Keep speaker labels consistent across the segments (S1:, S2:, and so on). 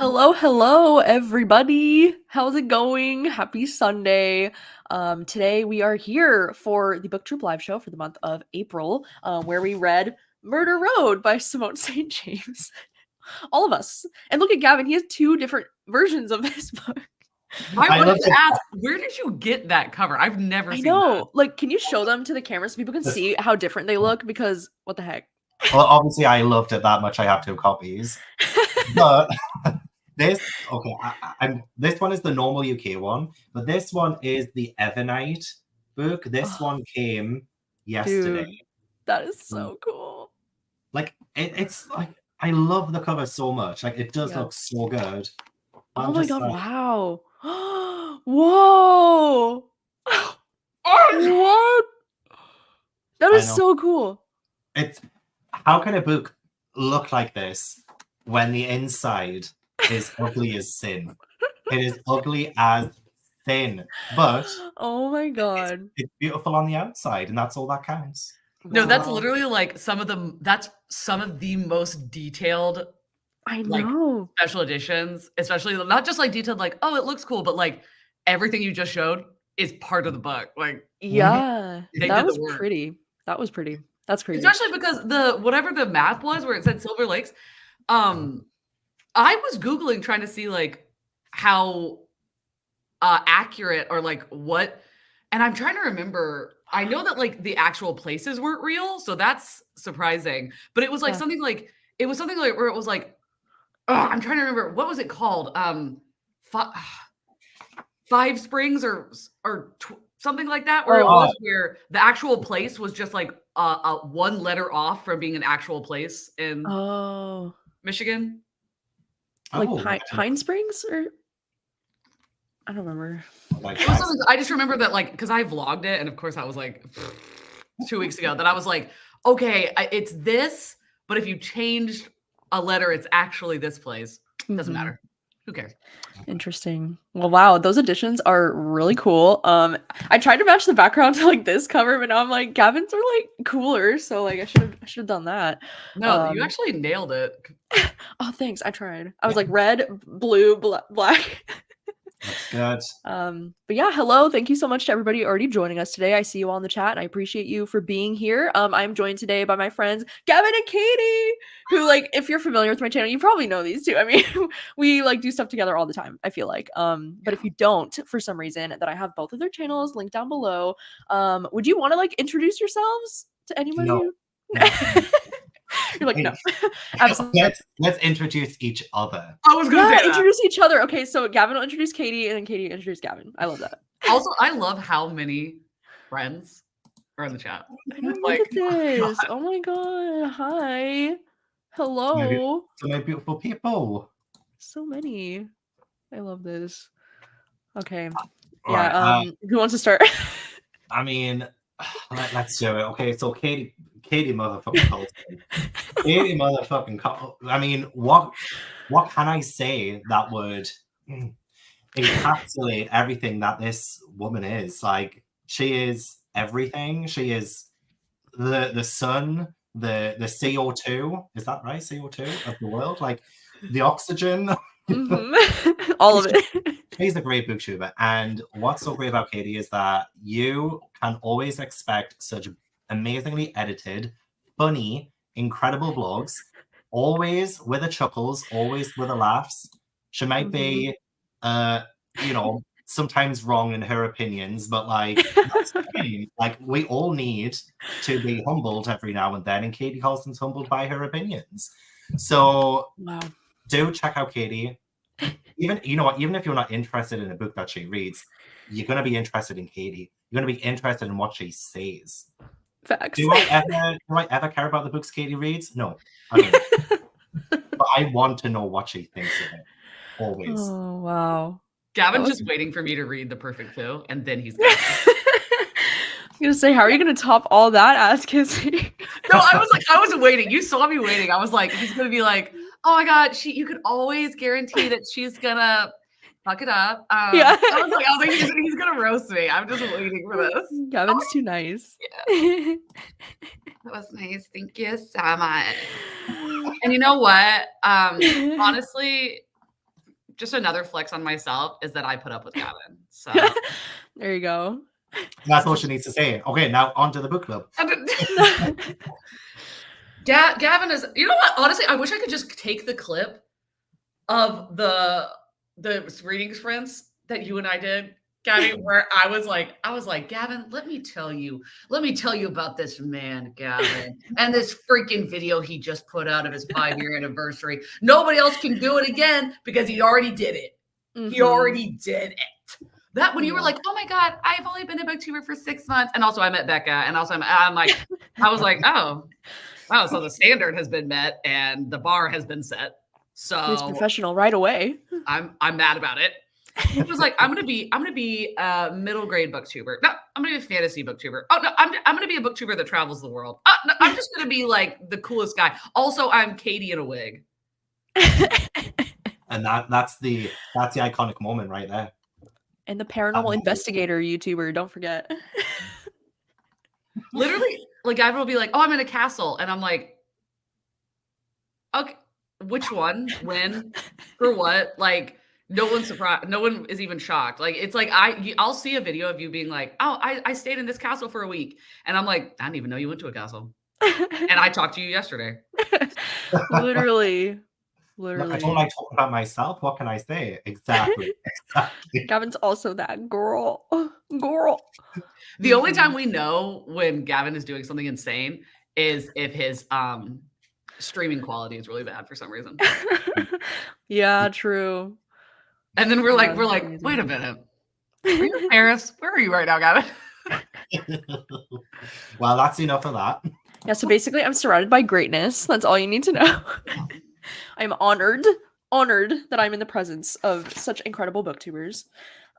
S1: Hello, everybody. How's it going? Happy Sunday. Today we are here for the Book Troop live show for the month of April, where we read Murder Road by Simone St. James. All of us. And look at Gavin, he has two different versions of this book.
S2: I wanted to ask, where did you get that cover? I've never seen that.
S1: I know. Like, can you show them to the camera so people can see how different they look? Because what the heck?
S3: Well, obviously, I loved it that much. I have two copies. But this one is the normal UK one, but this one is the Evernight book. This one came yesterday.
S1: Dude, that is so cool.
S3: Like it's like I love the cover so much. Like it does look so good.
S1: Oh my god! Wow! Whoa! What? That is so cool.
S3: It's how can a book look like this when the inside is ugly as sin? It is ugly as sin, but
S1: oh my god,
S3: it's beautiful on the outside, and that's all that counts.
S2: No, that's literally like some of the most detailed.
S1: I know.
S2: Like special editions, especially not just like detailed, like, oh, it looks cool, but like everything you just showed is part of the book. Like,
S1: yeah, that was pretty. That was pretty. That's crazy.
S2: Especially because whatever the map was where it said Silver Lakes, I was Googling trying to see like how accurate or like what, and I'm trying to remember. I know that like the actual places weren't real, so that's surprising. But it was like something like where it was like, I'm trying to remember, what was it called? Five Springs or something like that, where it was where the actual place was just like one letter off from being an actual place in Michigan.
S1: Like Pine Springs, or I don't remember.
S2: I just remember that, like, because I vlogged it, and of course that was like 2 weeks ago, that I was like, okay, it's this, but if you changed a letter, it's actually this place. Doesn't matter. Who cares?
S1: Interesting. Well, wow, those additions are really cool. I tried to match the background to like this cover, but now I'm like, Gavin's are like cooler, so like I should have done that.
S2: No, you actually nailed it.
S1: Oh, thanks. I tried. I was like red, blue, black.
S3: That's
S1: good. But yeah, hello. Thank you so much to everybody already joining us today. I see you all in the chat, and I appreciate you for being here. I'm joined today by my friends Gavin and Katie, who, like, if you're familiar with my channel, you probably know these two. I mean, we like do stuff together all the time, I feel like. But if you don't, for some reason, that I have both of their channels linked down below. Would you want to like introduce yourselves to anybody?
S3: No.
S1: You're like, no.
S3: Let's introduce each other.
S2: I was gonna say
S1: introduce each other. Okay, so Gavin will introduce Katie, and then Katie will introduce Gavin. I love that.
S2: Also, I love how many friends are in the chat.
S1: Look at this. Oh my god. Hi. Hello.
S3: So many beautiful people.
S1: So many. I love this. Okay.
S3: Right,
S1: who wants to start?
S3: I mean, let's do it. Okay, so Katie motherfucking Colton. Katie motherfucking Colton. I mean, what can I say that would encapsulate everything that this woman is? Like, she is everything. She is the sun, the CO2. Is that right? CO2 of the world, like the oxygen.
S1: All of it.
S3: She's a great booktuber, and what's so great about Katie is that you can always expect such amazingly edited, funny, incredible vlogs, always with the chuckles, always with the laughs. She might be, sometimes wrong in her opinions, but like, that's the thing. Like, we all need to be humbled every now and then, and Katie Colston's humbled by her opinions. So, do check out Katie. Even if you're not interested in a book that she reads, you're going to be interested in Katie. You're going to be interested in what she says.
S1: Facts.
S3: Do I ever care about the books Katie reads? No. I don't. But I want to know what she thinks of it. Always.
S1: Oh, wow.
S2: Gavin's just waiting for me to read The Perfect Two, and then he's gonna
S1: I'm gonna say, how are you gonna top all that ass kissing?
S2: No, I was waiting. You saw me waiting. I was like, he's gonna be like, oh my god, you could always guarantee that she's gonna fuck it up. I was like, he's gonna roast me. I'm just waiting for this.
S1: Gavin's too nice.
S2: Yeah. That was nice. Thank you so much. And you know what? Honestly, just another flex on myself is that I put up with Gavin. So
S1: there you go.
S3: That's all she needs to say. Okay, now on to the book club.
S2: Gavin is, you know what? Honestly, I wish I could just take the clip of the reading sprints that you and I did, Gavin, where I was like, Gavin, let me tell you about this man, Gavin, and this freaking video he just put out of his 5-year anniversary. Nobody else can do it again because he already did it. He already did it. That when you were like, oh my God, I've only been a booktuber for 6 months. And also I met Becca. And also I'm like, I was like, oh, wow. So the standard has been met and the bar has been set. So
S1: he's professional right away.
S2: I'm mad about it. It was like, I'm gonna be a middle grade booktuber. No, I'm gonna be a fantasy booktuber. Oh no, I'm gonna be a booktuber that travels the world. No, I'm just gonna be like the coolest guy. Also, I'm Katie in a wig.
S3: And that's the iconic moment right there.
S1: And the paranormal investigator YouTuber, don't forget.
S2: Literally, like Gavin will be like, "Oh, I'm in a castle," and I'm like, "Okay, which one? When? For what?" Like, no one's surprised. No one is even shocked. Like, it's like I'll see a video of you being like, "Oh, I stayed in this castle for a week," and I'm like, "I didn't even know you went to a castle," and I talked to you yesterday.
S1: Literally.
S3: I don't like talking about myself. What can I say? Exactly.
S1: Gavin's also that girl.
S2: The only time we know when Gavin is doing something insane is if his streaming quality is really bad for some reason.
S1: Yeah, true.
S2: And then we're like, wait a minute. Are you in Paris? Where are you right now, Gavin?
S3: Well, that's enough of that.
S1: Yeah, so basically I'm surrounded by greatness. That's all you need to know. I'm honored that I'm in the presence of such incredible booktubers.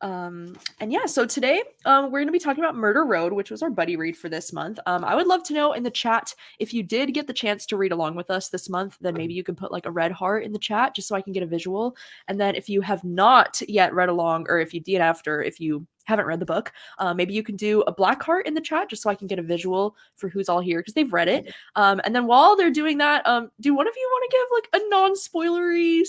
S1: And yeah, so today we're going to be talking about Murder Road, which was our buddy read for this month. I would love to know in the chat if you did get the chance to read along with us this month, then maybe you can put like a red heart in the chat just so I can get a visual. And then if you have not yet read along, or if you did after, if you haven't read the book, maybe you can do a black heart in the chat just so I can get a visual for who's all here because they've read it. And then while they're doing that, do one of you want to give like a non-spoilery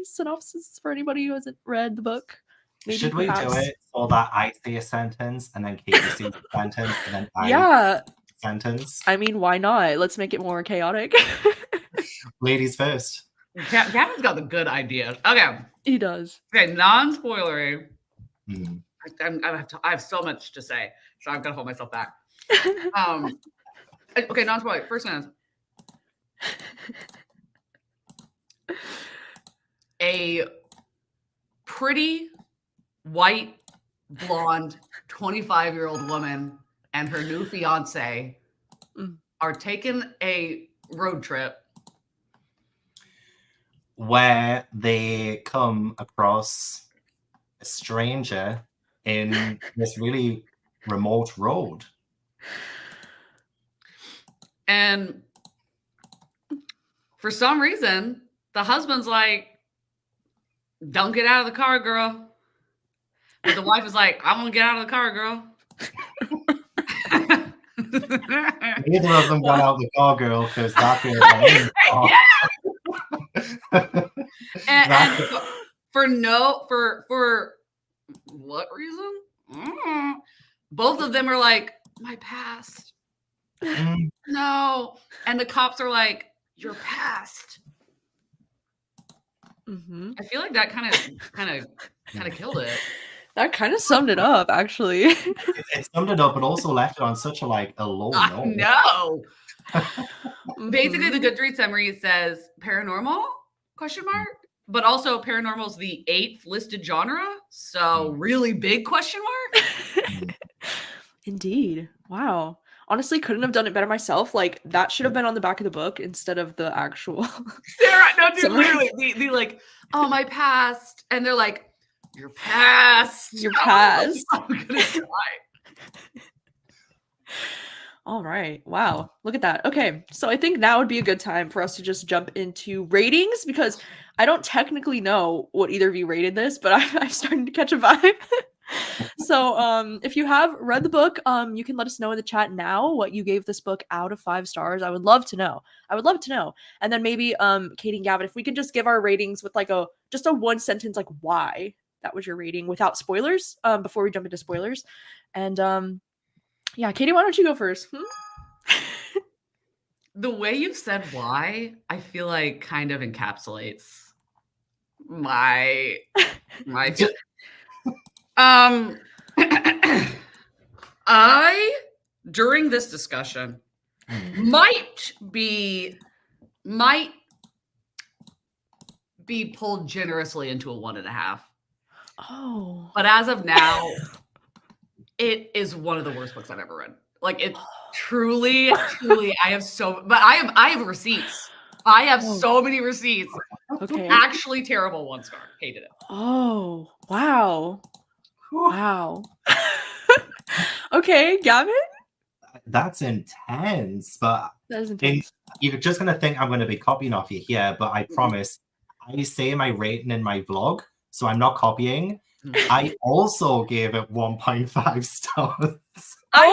S1: synopsis for anybody who hasn't read the book? Maybe
S3: Should we do it so that I say a sentence and then Katie sees a sentence and then I
S1: a
S3: sentence?
S1: I mean, why not? Let's make it more chaotic.
S3: Ladies first.
S2: Gavin's got the good ideas. Okay.
S1: He does.
S2: Okay, non-spoilery.
S3: Hmm.
S2: I have so much to say, so I've got to hold myself back. Okay, non-spoiler. First sentence. A pretty white, blonde, 25-year-old woman and her new fiance are taking a road trip
S3: where they come across a stranger in this really remote road.
S2: And for some reason, the husband's like, "Don't get out of the car, girl." But the wife is like, "I want to get out of the car, girl."
S3: Neither of them got out of the car, girl, because that girl got in the car.
S2: and for what reason? Both of them are like, "My past." No. And the cops are like, "Your past." I feel like that kind of killed it.
S1: That kind of summed it up, actually.
S3: It summed it up, but also left it on such a low note.
S2: No. Basically, the Goodreads summary says paranormal ? But also paranormal is the 8th listed genre, so really big ?
S1: Indeed. Wow. Honestly, couldn't have done it better myself. Like, that should have been on the back of the book instead of the actual.
S2: Sarah, no, dude, literally, the like, "Oh, my past," and they're like, "Your past,
S1: your past."
S2: I'm gonna cry.
S1: All right. Wow. Look at that. Okay. So I think now would be a good time for us to just jump into ratings because I don't technically know what either of you rated this, but I'm starting to catch a vibe. So if you have read the book, you can let us know in the chat now what you gave this book out of 5 stars. I would love to know. And then maybe Katie and Gavin, if we could just give our ratings with like a just a one sentence like why that was your rating without spoilers before we jump into spoilers. And yeah, Katie, why don't you go first?
S2: The way you've said why, I feel like kind of encapsulates my feel. I during this discussion might be pulled generously into a 1.5.
S1: Oh.
S2: But as of now, it is one of the worst books I've ever read. Like it truly, I have I have receipts. I have so many receipts.
S1: Okay.
S2: Actually terrible 1 star. Hated it.
S1: Oh, wow. Wow. Okay, Gavin?
S3: That's intense, but
S1: that is intense.
S3: You're just gonna think I'm gonna be copying off you here, but I promise I say my rating in my vlog, so I'm not copying. I also gave it 1.5 stars.
S2: I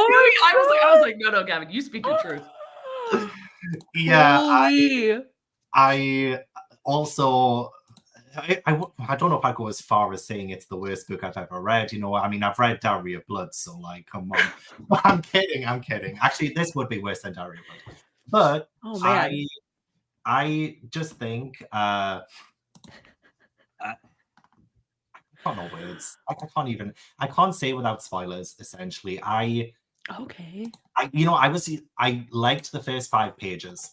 S2: was like, no, Gavin, you speak your truth.
S3: Yeah,
S1: Holy.
S3: I also I don't know if I go as far as saying it's the worst book I've ever read. You know, I mean, I've read Diary of Blood, so like, come on. I'm kidding. Actually, this would be worse than Diary of Blood. But
S1: oh, man.
S3: I just think I don't know words. I can't say without spoilers, essentially.
S1: Okay.
S3: I liked the first 5 pages.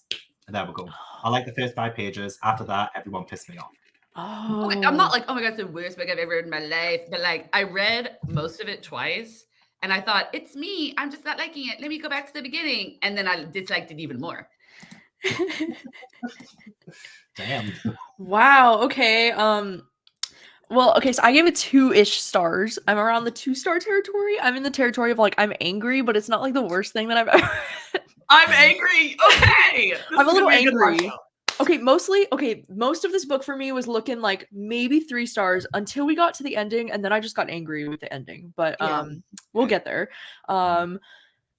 S3: There we go. I like the first 5 pages. After that, everyone pissed me off.
S1: Oh.
S2: Okay, I'm not like, oh my god, it's the worst book I've ever read in my life. But like, I read most of it twice, and I thought, it's me. I'm just not liking it. Let me go back to the beginning, and then I disliked it even more.
S3: Damn.
S1: Wow. Okay. Well, okay, so I gave it 2-ish stars. I'm around the 2-star territory. I'm in the territory of like I'm angry, but it's not like the worst thing that I've ever read.
S2: I'm angry. Okay.
S1: I'm a little angry. Okay, most of this book for me was looking like maybe 3 stars until we got to the ending, and then I just got angry with the ending. But we'll get there.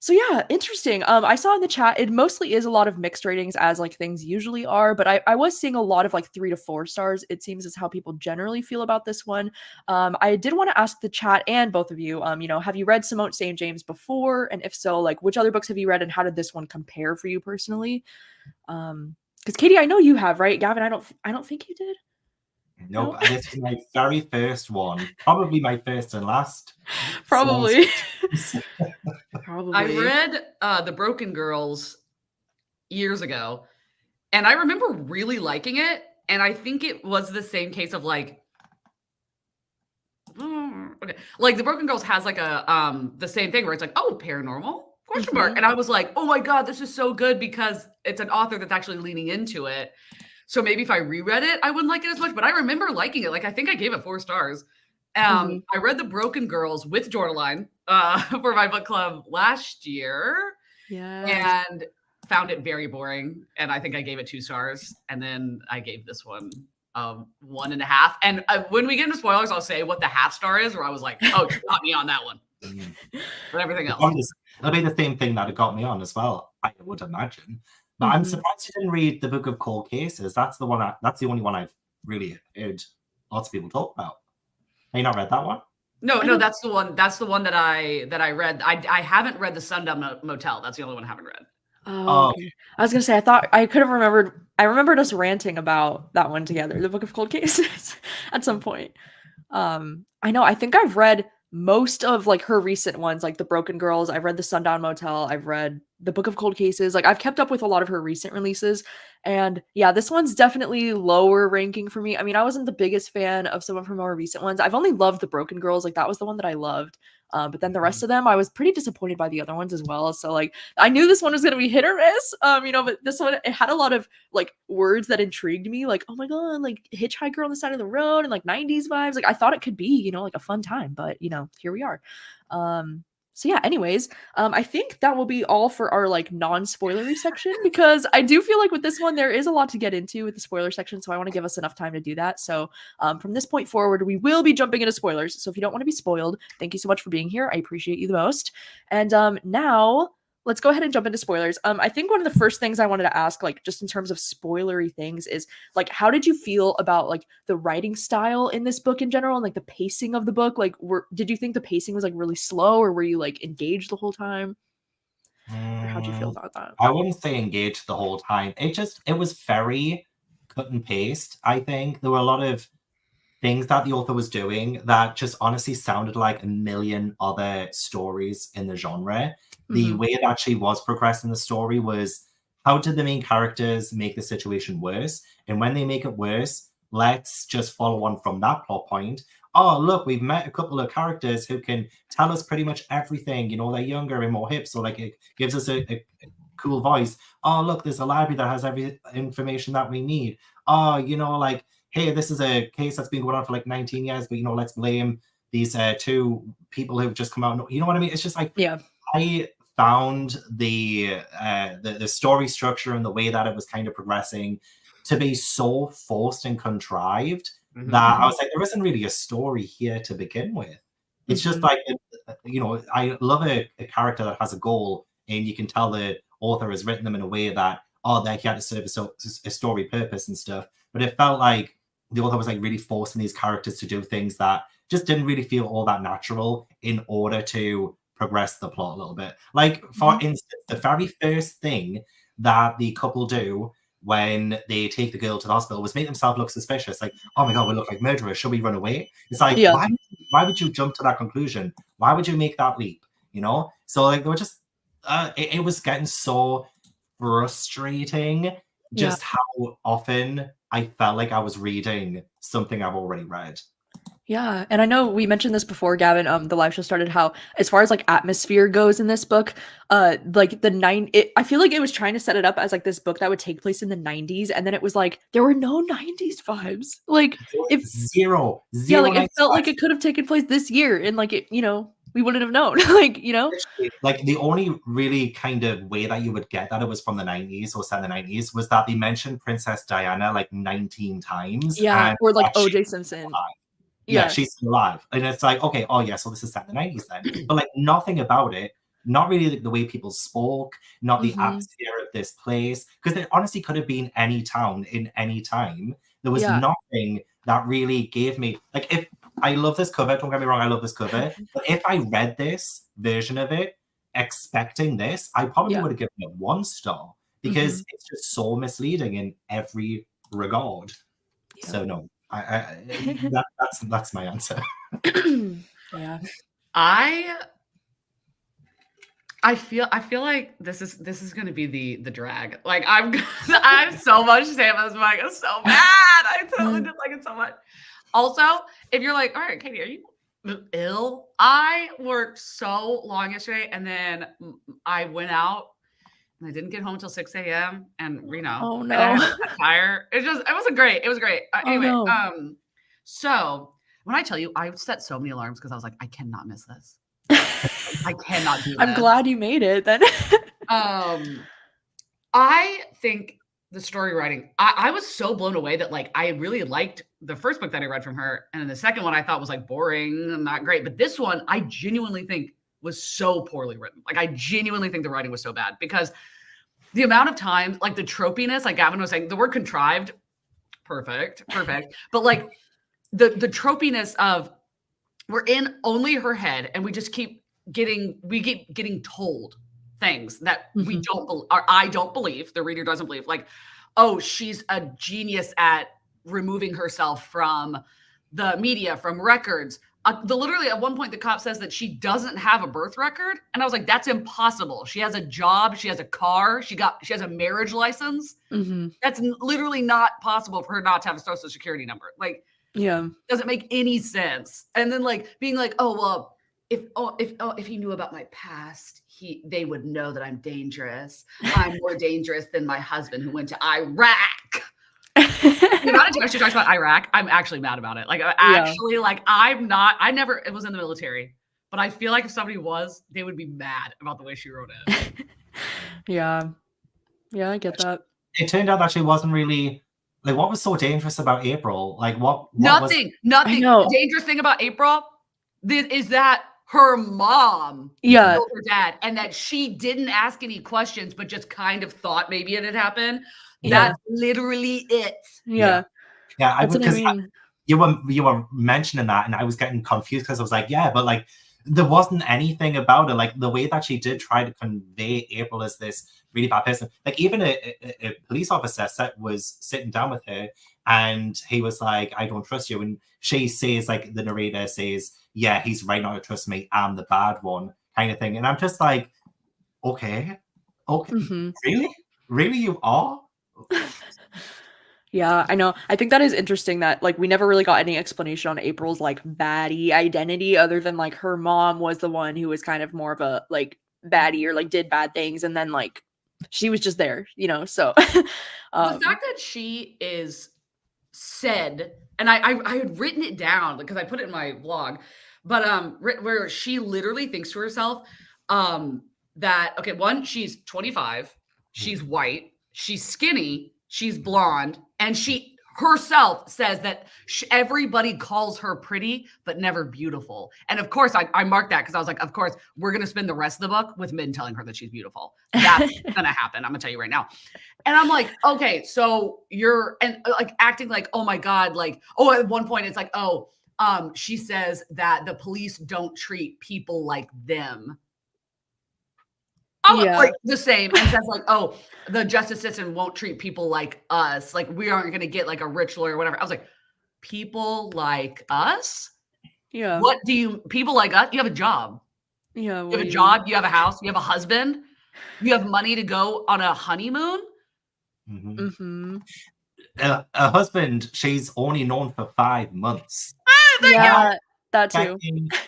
S1: So yeah, interesting. I saw in the chat it mostly is a lot of mixed ratings as like things usually are, but I was seeing a lot of like 3 to 4 stars. It seems is how people generally feel about this one. I did want to ask the chat and both of you, have you read Simone St. James before? And if so, like which other books have you read and how did this one compare for you personally? Because Katie, I know you have, right? Gavin, I don't think you did.
S3: Nope, this is my very first one. Probably my first and last.
S1: Probably. Probably.
S2: I read The Broken Girls years ago, and I remember really liking it. And I think it was the same case of like, okay, like The Broken Girls has like a the same thing where it's like, oh, paranormal ? And I was like, oh my god, this is so good because it's an author that's actually leaning into it. So maybe if I reread it, I wouldn't like it as much. But I remember liking it. Like I think I gave it 4 stars. I read The Broken Girls with Jordaline for my book club last year.
S1: Yeah.
S2: And found it very boring. And I think I gave it 2 stars. And then I gave this one 1.5. And when we get into spoilers, I'll say what the half star is, where I was like, oh, you got me on that one. But everything else.
S3: It'll be the same thing that it got me on as well, I would imagine. But I'm surprised you didn't read the Book of Cold Cases. That's the only one I've really heard lots of people talk about. Have you not read that one?
S2: No, that's the one. That's the one that I read. I haven't read The Sundown Motel. That's the only one I haven't read.
S1: Oh, okay. I was gonna say I thought I could have remembered. I remembered us ranting about that one together, the Book of Cold Cases, at some point. I know. I think I've read most of like her recent ones, like The Broken Girls. I've read The Sundown Motel. I've read The Book of Cold Cases. Like I've kept up with a lot of her recent releases. And yeah, this one's definitely lower ranking for me. I mean, I wasn't the biggest fan of some of her more recent ones. I've only loved The Broken Girls. Like that was the one that I loved. But then the rest of them, I was pretty disappointed by the other ones as well. So like, I knew this one was gonna be hit or miss. But this one, it had a lot of like words that intrigued me. Like, oh my god, like hitchhiker on the side of the road and like 90s vibes. Like I thought it could be, like a fun time. But here we are. So yeah, anyways, I think that will be all for our like non-spoilery section, because I do feel like with this one, there is a lot to get into with the spoiler section. So I want to give us enough time to do that. So from this point forward, we will be jumping into spoilers. So if you don't want to be spoiled, thank you so much for being here. I appreciate you the most. And now let's go ahead and jump into spoilers. I think one of the first things I wanted to ask, like just in terms of spoilery things, is like, how did you feel about like the writing style in this book in general, and like the pacing of the book? Like, did you think the pacing was like really slow, or were you like engaged the whole time? Or how'd you feel about that?
S3: I wouldn't say engaged the whole time. It was very cut and paste. I think there were a lot of things that the author was doing that just honestly sounded like a million other stories in the genre. The way that she was progressing the story was, how did the main characters make the situation worse? And when they make it worse, let's just follow on from that plot point. Oh, look, we've met a couple of characters who can tell us pretty much everything. You know, they're younger and more hip, so like it gives us a cool voice. Oh, look, there's a library that has every information that we need. Oh, you know, like, hey, this is a case that's been going on for like 19 years, but, you know, let's blame these two people who've just come out. You know what I mean? It's just like,
S1: yeah,
S3: I found the story structure and the way that it was kind of progressing to be so forced and contrived that I was like, there isn't really a story here to begin with. It's just like, you know, I love a character that has a goal, and you can tell the author has written them in a way that, oh, they had to serve a story purpose and stuff. But it felt like the author was like really forcing these characters to do things that just didn't really feel all that natural in order to progress the plot a little bit. Like, for instance, the very first thing that the couple do when they take the girl to the hospital was make themselves look suspicious. Like, oh my God, we look like murderers. Should we run away? It's like, why would you jump to that conclusion? Why would you make that leap? You know? So like, they were just, it was getting so frustrating just how often I felt like I was reading something I've already read.
S1: Yeah, and I know we mentioned this before, Gavin. The live show started, how as far as like atmosphere goes in this book, like I feel like it was trying to set it up as like this book that would take place in the 90s, and then it was like there were no 90s vibes. Like, if
S3: zero,
S1: yeah, like it felt
S3: vibes.
S1: like it could have taken place this year, and like it, you know, we wouldn't have known. Like, you know,
S3: like the only really kind of way that you would get that it was from the 90s or set in the 90s was that they mentioned Princess Diana like 19 times.
S1: Yeah,
S3: and
S1: or like OJ Simpson.
S3: Yeah, she's still alive. And it's like, okay, oh yeah, so this is set in the 90s then. But like nothing about it, not really the way people spoke, not the atmosphere of this place, because it honestly could have been any town in any time. There was nothing that really gave me, like, if I love this cover, don't get me wrong, I love this cover, but if I read this version of it expecting this, I probably would have given it 1 star, because it's just so misleading in every regard. So no. That's my answer.
S1: Yeah.
S2: I feel like this is going to be the drag. Like, I have so much to say about this book. It's so bad. I totally didn't like it so much. Also, if you're like, all right, Katie, are you ill? I worked so long yesterday, and then I went out, and I didn't get home until 6 a.m. And you know,
S1: oh no,
S2: and I had tired. It was great. Anyway,
S1: no.
S2: So when I tell you, I set so many alarms because I was like, I cannot miss this. I cannot do this.
S1: I'm glad you made it then.
S2: I think the story writing, I was so blown away that like I really liked the first book that I read from her, and then the second one I thought was like boring and not great. But this one I genuinely think was so poorly written. Like, I genuinely think the writing was so bad, because the amount of times, like the tropiness, like Gavin was saying, the word contrived, perfect. But like the tropiness of, we're in only her head, and we just keep getting told things that we don't or I don't believe, the reader doesn't believe. Like, oh, she's a genius at removing herself from the media, from records. Literally at one point, the cop says that she doesn't have a birth record. And I was like, that's impossible. She has a job. She has a car. She has a marriage license. That's literally not possible for her not to have a social security number. Like, doesn't make any sense. And then like being like, oh, well, if he knew about my past, they would know that I'm dangerous. I'm more dangerous than my husband who went to Iraq. The amount of times she talks about Iraq, I'm actually mad about it. Like, like, I never was in the military, but I feel like if somebody was, they would be mad about the way she wrote it.
S1: Yeah, I get that.
S3: It turned out that she wasn't really, like, what was so dangerous about April? Like, what
S2: nothing. The dangerous thing about April is that her mom
S1: Yeah.
S2: killed her dad and that she didn't ask any questions, but just kind of thought maybe it had happened.
S1: Yeah.
S2: That's literally it.
S1: Yeah.
S3: Yeah,
S1: That's what I mean.
S3: you were mentioning that, and I was getting confused because I was like, yeah, but like there wasn't anything about it. Like the way that she did try to convey April as this really bad person. Like even a police officer was sitting down with her, and he was like, "I don't trust you," and she says, like the narrator says, "Yeah, he's right not to trust me. I'm the bad one," kind of thing. And I'm just like, okay, really, really, you are.
S1: Yeah, I know. I think that is interesting that like we never really got any explanation on April's like baddie identity other than like her mom was the one who was kind of more of a like baddie or like did bad things and then like she was just there, you know. So
S2: The fact that she is said, and I had written it down because I put it in my vlog, but where she literally thinks to herself that okay, one, she's 25, she's white, she's skinny, she's blonde, and she herself says that everybody calls her pretty but never beautiful. And of course I marked that because I was like, of course we're gonna spend the rest of the book with men telling her that she's beautiful. That's gonna happen, I'm gonna tell you right now. And I'm like, okay, so you're and like acting like, oh my God, like, oh, at one point it's like, oh, she says that the police don't treat people like them. I'm like the same, and says like, oh, the justice system won't treat people like us. Like we aren't gonna get like a rich lawyer or whatever. I was like, people like us?
S1: yeah.
S2: What do you people like us? You have a job.
S1: Yeah.
S2: You have a job, you have a house, you have a husband, you have money to go on a honeymoon.
S3: A husband she's only known for 5 months.
S1: Yeah, that too.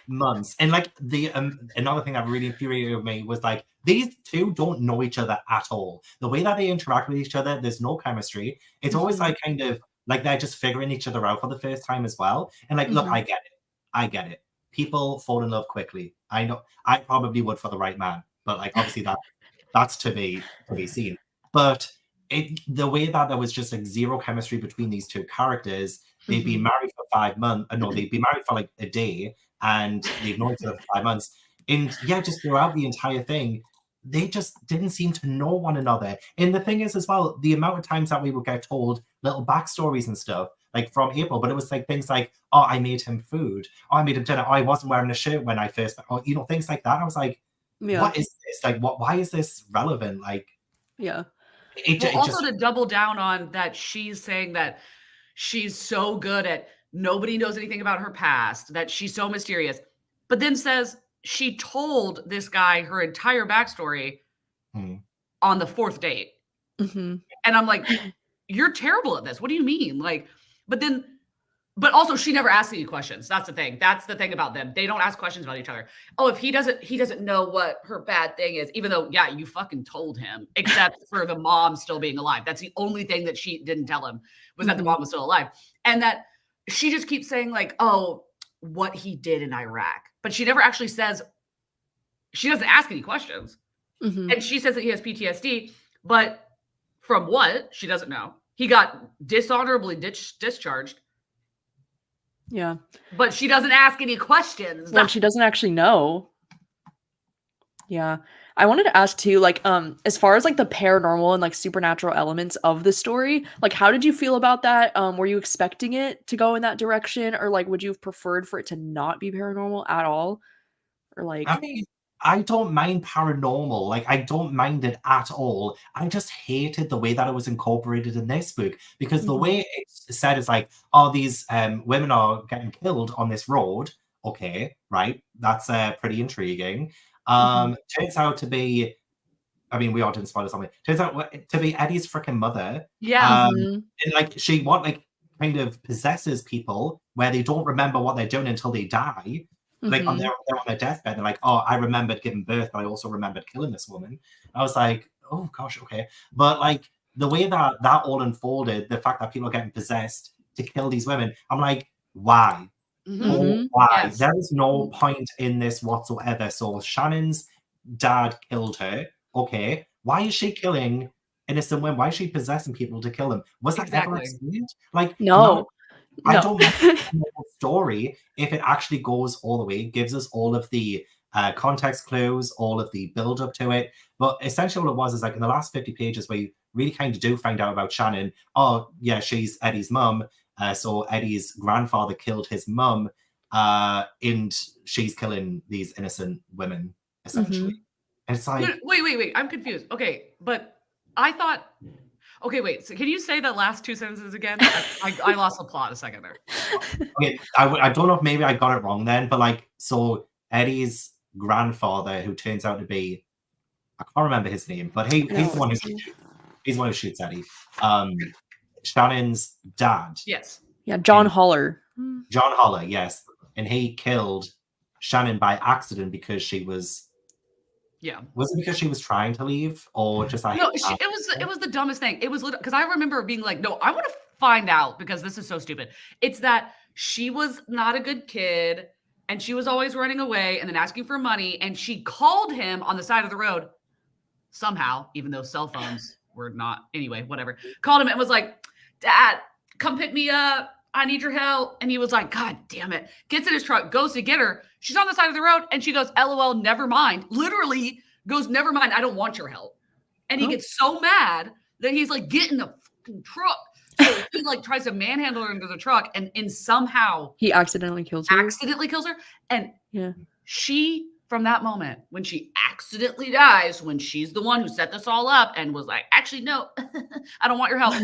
S3: Months. And like the another thing that really infuriated me was like these two don't know each other at all. The way that they interact with each other, there's no chemistry. It's always like kind of like they're just figuring each other out for the first time as well. And like, look, I get it. People fall in love quickly. I know I probably would for the right man, but like obviously that's to be seen. But the way that there was just like zero chemistry between these two characters, they'd been married for 5 months. No, they'd be married for like a day, and they've known each other for 5 months. And yeah, just throughout the entire thing, they just didn't seem to know one another. And the thing is, as well, the amount of times that we would get told little backstories and stuff, like from April, but it was like things like, "Oh, I made him food. Oh, I made him dinner. Oh, I wasn't wearing a shirt when I first," or you know, things like that. I was like, "What is this? Like, what? Why is this relevant?" Like,
S2: It also to double down on that, she's saying that she's so good at nobody knows anything about her past, that she's so mysterious, but then says she told this guy her entire backstory on the 4th date. And I'm like, you're terrible at this. What do you mean? Like, but also she never asks any questions. That's the thing. That's the thing about them. They don't ask questions about each other. Oh, if he doesn't know what her bad thing is, even though, yeah, you fucking told him, except for the mom still being alive. That's the only thing that she didn't tell him was that the mom was still alive. And that she just keeps saying like, oh, what he did in Iraq. But she never actually says, she doesn't ask any questions. And she says that he has PTSD, but from what? She doesn't know. He got dishonorably discharged.
S1: Yeah.
S2: But she doesn't ask any questions.
S1: When she doesn't actually know. Yeah. I wanted to ask too, like, as far as like the paranormal and like supernatural elements of the story, like how did you feel about that? Were you expecting it to go in that direction, or like would you have preferred for it to not be paranormal at all? Or like
S3: I mean, I don't mind paranormal. Like, I don't mind it at all. I just hated the way that it was incorporated in this book because the way it's said is like, oh, these women are getting killed on this road. Okay, right. That's pretty intriguing. Turns out to be, I mean, we all didn't spoil something. Turns out to be Eddie's freaking mother.
S2: Yeah.
S3: And like, she kind of possesses people where they don't remember what they're doing until they die. Like they're on their deathbed, they're like, "Oh, I remembered giving birth, but I also remembered killing this woman." I was like, "Oh gosh, okay." But like the way that all unfolded, the fact that people are getting possessed to kill these women, I'm like, why? Oh, why?
S2: Yes.
S3: There is no point in this whatsoever. So Shannon's dad killed her. Okay, why is she killing innocent women? Why is she possessing people to kill them? Was that ever explained? Like,
S1: no.
S3: I
S1: No.
S3: don't want the whole story if it actually goes all the way, gives us all of the context clues, all of the build up to it. But essentially, what it was is like in the last 50 pages, where you really kind of do find out about Shannon. Oh, yeah, she's Eddie's mum. So Eddie's grandfather killed his mum, and she's killing these innocent women, essentially. And it's like,
S2: Wait. I'm confused. Okay, but I thought. Okay, wait. So can you say the last two sentences again? I lost the plot a second there.
S3: okay, I don't know if maybe I got it wrong then, but like, so Eddie's grandfather, who turns out to be, I can't remember his name, but he's the one who shoots Eddie. Shannon's dad.
S2: Yes.
S1: Yeah, John Holler.
S3: John Holler, yes. And he killed Shannon by accident because she was.
S2: Yeah.
S3: Was it because she was trying to leave, or just like?
S2: No, it was the dumbest thing. It was because I remember being like, no, I want to find out because this is so stupid. It's that she was not a good kid and she was always running away and then asking for money. And she called him on the side of the road somehow, even though cell phones were not. Anyway, whatever. Called him and was like, Dad, come pick me up. I need your help. And he was like, God damn it. Gets in his truck, goes to get her. She's on the side of the road and she goes, LOL, never mind. Literally goes, never mind. I don't want your help. And he gets so mad that he's like, get in the fucking truck. So he like tries to manhandle her into the truck and somehow
S1: he accidentally kills her.
S2: And
S1: yeah,
S2: she, from that moment, when she accidentally dies, when she's the one who set this all up and was like, actually, no, I don't want your help.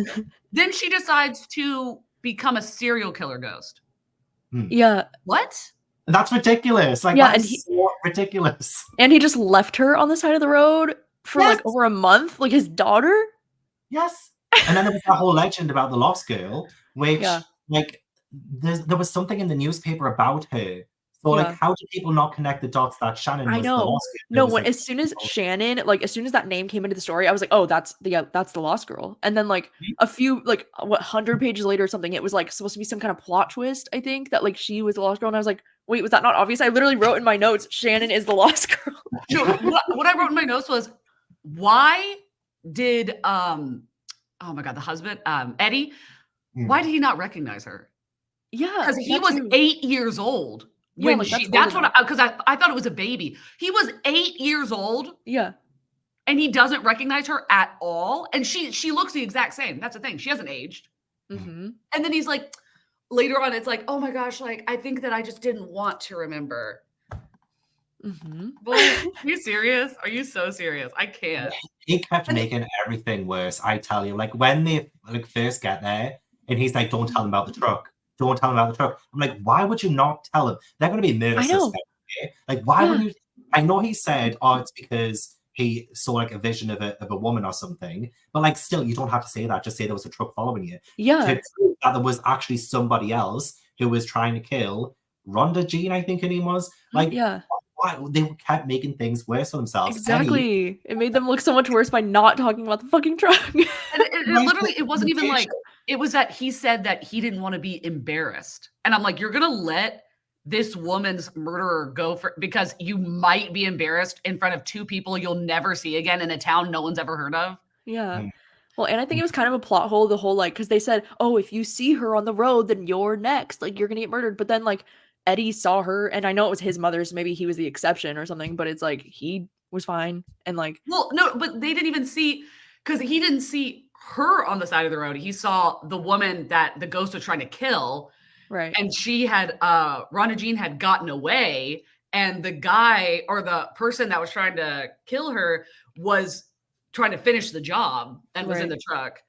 S2: Then she decides to become a serial killer ghost.
S1: Yeah.
S2: What?
S3: That's ridiculous. Like,
S1: yeah,
S3: that's so ridiculous.
S1: And he just left her on the side of the road for like over a month, like his daughter.
S3: Yes. And then there was that whole legend about the lost girl, which like there was something in the newspaper about her. So like, how do people not connect the dots that Shannon was the lost girl?
S1: No, as soon as Shannon, like as soon as that name came into the story, I was like, oh, that's the lost girl. And then like a few, like 100 pages later or something, it was like supposed to be some kind of plot twist, I think, that like she was the lost girl. And I was like, wait, was that not obvious? I literally wrote in my notes, Shannon is the lost girl.
S2: What I wrote in my notes was, why did oh my God, the husband, Eddie, why did he not recognize her?
S1: Yeah.
S2: Because he was 8 years old. When that's what because I thought it was a baby. He was 8 years old.
S1: Yeah.
S2: And he doesn't recognize her at all. And she looks the exact same. That's the thing. She hasn't aged. And then he's like, later on, it's like, oh my gosh, like, I think that I just didn't want to remember. Boy, are you serious? Are you so serious? I can't.
S3: He kept making everything worse, I tell you. Like when they like first get there and he's like, don't tell them about the truck. Don't tell him about the truck. I'm like, why would you not tell him? They're going to be murder suspects. Like, why would you? I know he said, oh, it's because he saw like a vision of a woman or something. But like, still, you don't have to say that. Just say there was a truck following you.
S1: Yeah.
S3: To prove that there was actually somebody else who was trying to kill Rhonda Jean, I think her name was. Like, why? They kept making things worse for themselves.
S1: Exactly. It made them look so much worse by not talking about the fucking truck.
S2: And it literally, it wasn't even like, it was that he said that he didn't want to be embarrassed. And I'm like, you're going to let this woman's murderer go for, because you might be embarrassed in front of two people you'll never see again in a town no one's ever heard of.
S1: Yeah. Well, and I think it was kind of a plot hole, the whole, like, because they said, oh, if you see her on the road, then you're next. Like, you're going to get murdered. But then, like, Eddie saw her, and I know it was his mother, so maybe he was the exception or something, but it's like, he was fine. And, like...
S2: Well, no, but they didn't even see, because he didn't see her on the side of the road. He saw the woman that the ghost was trying to kill.
S1: Right.
S2: And she had, Rhonda Jean had gotten away, and the guy or the person that was trying to kill her was trying to finish the job and was in the truck.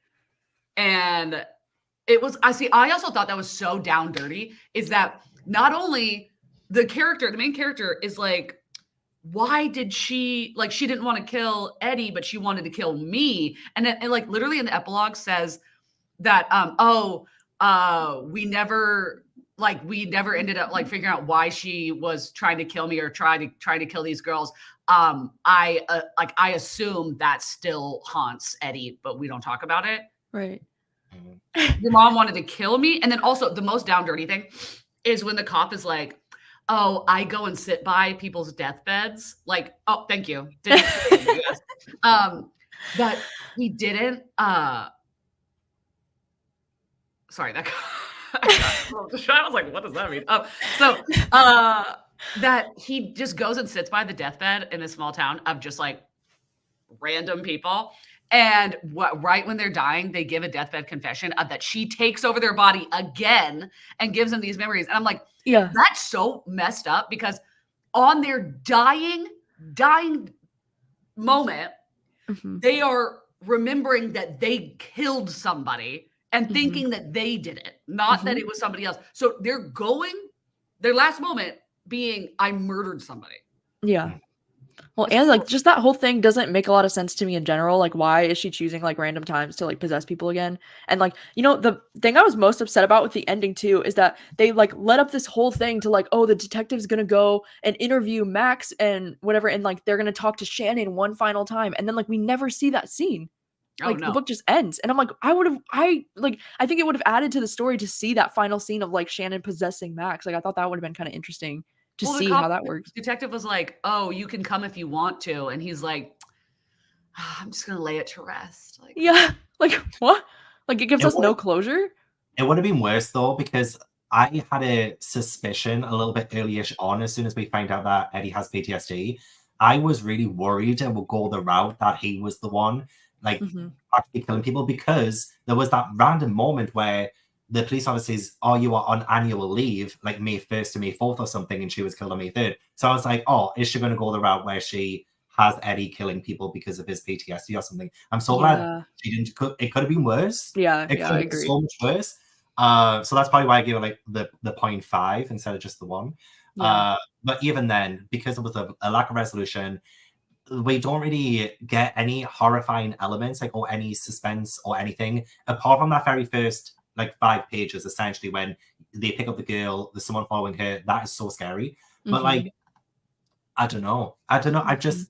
S2: And it was, I also thought that was so down dirty, is that not only the main character is like, why did she, like, she didn't want to kill Eddie, but she wanted to kill me. And then, like, literally in the epilogue says that, we never ended up like figuring out why she was trying to kill me or trying to kill these girls. I assume that still haunts Eddie, but we don't talk about it.
S1: Right.
S2: Your mom wanted to kill me. And then also the most down dirty thing is when the cop is like, oh, I go and sit by people's deathbeds. Like, oh, thank you. That he didn't, sorry, that I was like, what does that mean? That he just goes and sits by the deathbed in a small town of just like random people. And right when they're dying, they give a deathbed confession of that she takes over their body again and gives them these memories. And I'm like,
S1: Yeah.
S2: that's so messed up because on their dying moment, they are remembering that they killed somebody and thinking that they did it, not that it was somebody else. So they're going, their last moment being, I murdered somebody.
S1: Yeah. Well, and like just that whole thing doesn't make a lot of sense to me in general. Like, why is she choosing like random times to like possess people again? And like, the thing I was most upset about with the ending too is that they like led up this whole thing to like, oh, the detective's gonna go and interview Max and whatever, and like they're gonna talk to Shannon one final time, and then like we never see that scene. Like the book just ends, and I'm like, I think it would have added to the story to see that final scene of like Shannon possessing Max. Like I thought that would have been kind of interesting to see how that works.
S2: Detective was like, oh, you can come if you want to. And he's like, I'm just going to lay it to rest. Like,
S1: yeah. Like, what? Like, it gives us no closure?
S3: It would have been worse, though, because I had a suspicion a little bit early-ish on, as soon as we find out that Eddie has PTSD. I was really worried and would go the route that he was the one, like, actually killing people, because there was that random moment where the police officer says, oh, you are on annual leave, like May 1st to May 4th or something, and she was killed on May 3rd. So I was like, oh, is she going to go the route where she has Eddie killing people because of his PTSD or something? I'm so glad she didn't. It could have been worse.
S1: Yeah,
S3: it could have been so much worse. So that's probably why I gave it like the 0.5 instead of just the 1. Yeah. But even then, because it was a lack of resolution, we don't really get any horrifying elements, like, or any suspense or anything, apart from that very first like 5 pages, essentially, when they pick up the girl, there's someone following her. That is so scary. But like, I don't know. I don't know. I don't